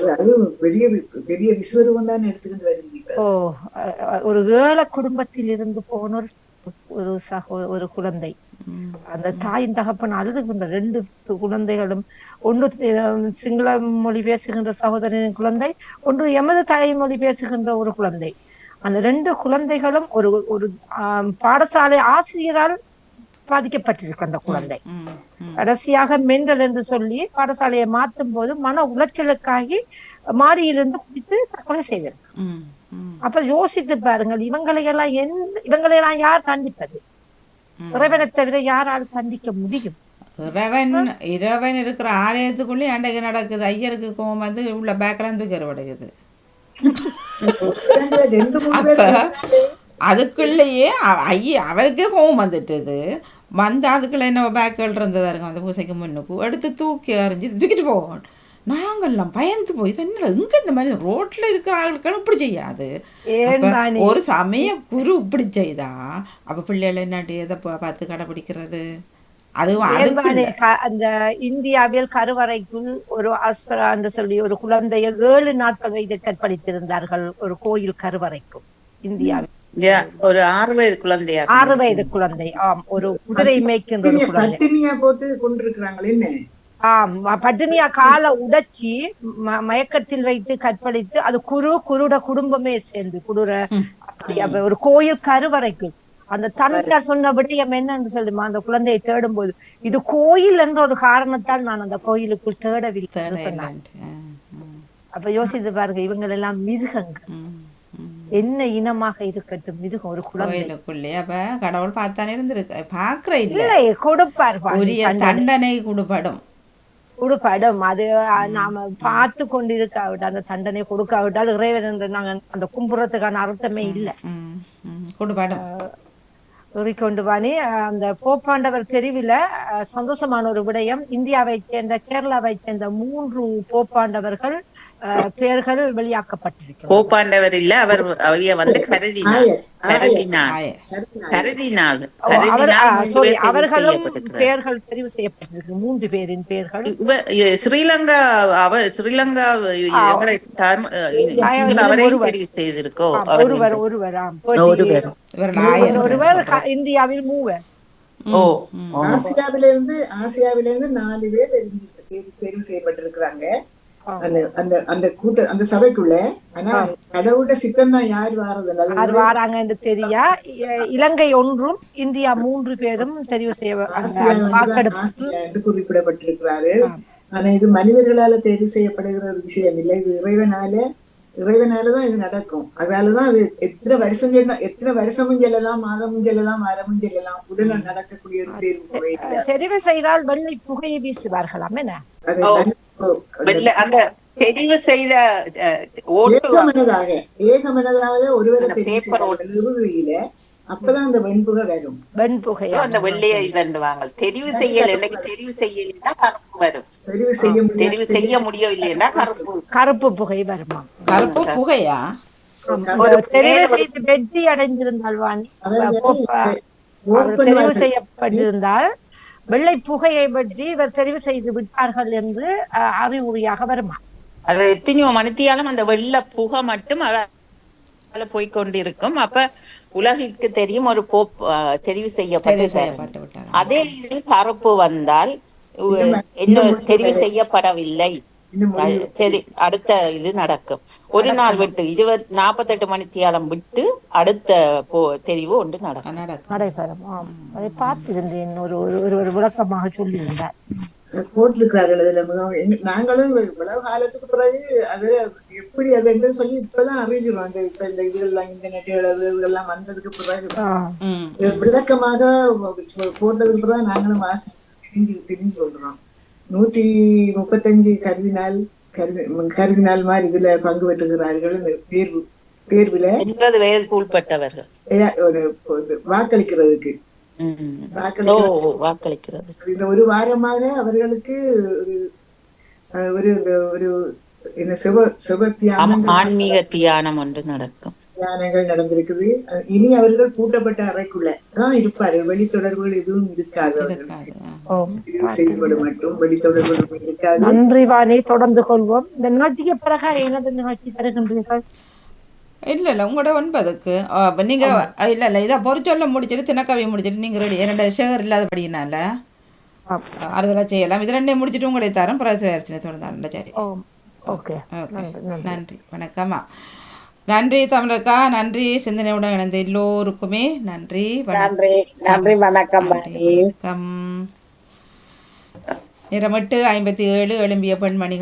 பெரிய விஸ்வரூபம் தான் எடுத்துக்கிட்டு வருது. ஒரு ஏழை குடும்பத்தில் இருந்து போன ஒரு குழந்தை, அந்த தாயின் தகப்பன் அழுதுகின்ற 2 குழந்தைகளும், ஒன்று சிங்கள மொழி பேசுகின்ற சகோதரனின் குழந்தை, ஒன்று எமது தாய்மொழி பேசுகின்ற ஒரு குழந்தை. அந்த 2 குழந்தைகளும் ஒரு பாடசாலை ஆசிரியரால் பாதிக்கப்பட்டிருக்கு. அந்த குழந்தை கடைசியாக மெண்டல் என்று சொல்லி பாடசாலையை மாற்றும் போது மன உளைச்சலுக்காகி மாடியிலிருந்து குடித்து தற்கொலை செய்திருக்கு. அப்ப யோசித்து பாருங்கள், இவங்களையெல்லாம் யார் தண்டிப்பது? இறைவனை தவிர யாரால் தண்டிக்க முடியும்? இறைவன் இருக்கிற ஆலயத்துக்குள்ளே அண்டைக்கு நடக்குது. ஐயருக்கு கோவம் வந்து உள்ள பேக்கெல்லாம் தூக்கி அறுவடைக்குது. அப்ப அதுக்குள்ளேயே அவருக்கே கோவம் வந்துட்டுது. அதுக்குள்ள என்ன பேக்குகள் இருந்ததா இருக்கும், அந்த பூசைக்கு முன்னுக்கு எடுத்து தூக்கி அறிஞ்சு தூக்கிட்டு போவோம். நாங்கள்லாம் பயந்து போய் என்ன இங்கே இந்த மாதிரி ரோட்டில் இருக்கிற ஆட்களும் இப்படி செய்யாது. ஒரு சமய குரு இப்படி செய்தா அப்போ பிள்ளைகள் என்னாட்டி எதை பார்த்து கடைபிடிக்கிறது? அதுவும் அந்த இந்தியாவில் கருவறைக்குள் ஒரு அஸ்பரா என்று சொல்லி ஒரு குழந்தைய 7 நாட்கள் வைத்து கற்பழித்திருந்தார்கள். ஒரு கோயில் கருவறைக்கும் இந்தியாவில் ஒரு 6 வயது குழந்தையா, 6 வயது குழந்தை. ஆம், ஒரு குதிரை மேய்க்கின்ற ஒரு குழந்தை போட்டு கொண்டிருக்கிறாங்களே. பட்டினியா காலை உடைச்சி மயக்கத்தில் வைத்து கற்பழித்து அது குருட குடும்பமே சேர்ந்து அப்படி ஒரு கோயில் கருவறைக்கு அந்த தந்தையார் சொன்னபடி என்னன்னு சொல்லுமா அந்த குழந்தையை தேடும் போது இது கோயில் என்ற ஒரு காரணத்தால் நான் அந்த கோயிலுக்குள் தேடவில்லை. அப்ப யோசித்து பாருங்க, இவங்க எல்லாம் மிருகங்கள், என்ன இனமாக இருக்கட்டும் மிருகம் ஒரு கோயிலுக்குள்ளே. அப்ப கடவுள் பார்த்தானே இருந்திருக்கு, பாக்குற இல்லை கொடுப்பார், தண்டனை கொடுப்படும். அது நாம பார்த்து கொண்டிருக்காவிட்டால் அந்த தண்டனை கொடுக்காவிட்டால் இறைவன் என்று நாங்க அந்த கும்புறத்துக்கான அர்த்தமே இல்லை. கொண்டு வாணி அந்த போப்பாண்டவர் தெரிவில சந்தோஷமான ஒரு விடயம், இந்தியாவை சேர்ந்த கேரளாவை சேர்ந்த 3 போப்பாண்டவர்கள் பெயர்கள் வெளியாக்கப்பட்டிருக்கிறது. போப்பாண்டவர் இல்ல, அவர் வந்து அவர்களும் பெயர்கள் தெரிவு செய்யப்பட்டிருக்கு. 3 பேரின் பெயர்கள். ஸ்ரீலங்கா ஸ்ரீலங்கா தெரிவு செய்திருக்கோ ஒருவர் இந்தியாவில் 3. ஆசியாவிலிருந்து 4 பேர் தெரிவு செய்யப்பட்டிருக்கிறாங்க அந்த கூட்ட அந்த சபைக்குள்ள. ஆனா கடவுளோட சித்தம் தான் யார் வாராங்கன்னு தெரியா. இலங்கை 1, இந்தியா 3 பேரும் தெரிவு செய்ய குறிப்பிடப்பட்டிருக்கிறாரு. ஆனா இது மனிதர்களால தெரிவு செய்யப்படுகிற ஒரு விஷயம் இல்லை, இது இறைவனாலதான் இது நடக்கும். அதனாலதான் அது எத்தனை வருஷமும் செல்லலாம், மாதமும் செல்லலாம், வாரமும் செல்லலாம், உடனே நடக்கக்கூடிய ஒரு தேர்வு. தெரிவு செய்தால் வெள்ளை புகையை வீசுவார்களாம். என்ன அந்த தெரிவு செய்த ஏகமனதாக ஒருவரை இறுதியில அப்பதான் அந்த வெண்புகை வரும். அந்த வெள்ளையை இதண்டுவாங்க. தெரிவு செய்யல, எனக்கு தெரிவு செய்யலைன்னா கருப்பு வரும். தெரிவு செய்ய முடியவில்லைன்னா கருப்பு புகை வருமா? கருப்பு புகையா? தெரிவு செய்து வெற்றி அடைந்திருந்தால் தெரிவு செய்யப்பட்டிருந்தால் வெள்ளை புகையை பற்றி இவர் தெரிவு செய்து விட்டார்கள் என்று அறிவுரையாக வருமா? அது எத்தனையோ மணித்தியாலும் அந்த வெள்ளை புகை மட்டும் அதால போய்கொண்டிருக்கும். அப்ப உலகிற்கு தெரியும் ஒரு தெரிவு செய்யப்பட்டு விட்டார். அதே இது கருப்பு வந்தால் இன்னும் தெரிவு செய்யப்படவில்லை, சரி அடுத்த இது நடக்கும். ஒரு நாள் விட்டு 48 மணித்தியாலம் விட்டு அடுத்த தெரிவு ஒன்று நடைபெறும். அதை பார்த்திருந்தேன், ஒரு விளக்கமாக சொல்லியிருந்தார். போட்டிருக்கிறார்கள். அதுல நாங்களும் இவ்வளவு காலத்துக்கு பிறகு அது எப்படி அது சொல்லி இப்பதான் அறிஞ்சிடும். அந்த இப்ப இந்த இதுகள்லாம் இன்டர்நெட் இதெல்லாம் வந்ததுக்கு பிறகு விளக்கமாக போட்டதுக்கு பிறகு நாங்களும் தெரிஞ்சு கொள்றோம். 135 கருதினால் மாதிரி இதுல பங்கு பெற்றுகிறார்கள். இந்த தேர்வுல 80 வயதுக்கு உட்பட்டவர்கள் வாக்களிக்கிறதுக்கு இந்த ஒரு வாரமாக அவர்களுக்கு ஒரு ஆன்மீக தியானம் ஒன்று நடக்கும். தியானங்கள் நடந்திருக்குது. இனி அவர்கள் கூட்டப்பட்ட அறைக்குள்ள தான் இருப்பார்கள். வெளித்தொடர்புகள் எதுவும் இருக்காது. செய்யப்படும் மட்டும் வெளித்தொடர்புகள் இருக்காது. நன்றி வாணி, தொடர்ந்து கொள்வோம். இந்த நிகழ்ச்சிக்கு பிறகு எனது நிகழ்ச்சி தருகின்றீர்கள்? இல்லை உங்களோட 9க்கு நீங்கள் இல்லை இதை பொறிச்சொல்ல முடிச்சுட்டு தினக்கவியை முடிச்சுட்டு நீங்கள் ரெடி. 2 ஷேர் இல்லாதபடினால அதெல்லாம் செய்யலாம். இது 2 முடிச்சுட்டு உங்களுடைய தரம் பிரச்சனை தொடர்ந்தாங்க. சரி, ஓகே, நன்றி, வணக்கம்மா. நன்றி தமிழக்கா, நன்றி. சிந்தனையுடன் இணைந்த எல்லோருக்குமே நன்றி, நன்றி, வணக்கம். நேரம் 8:57 எழும்பிய பெண்மணிகள்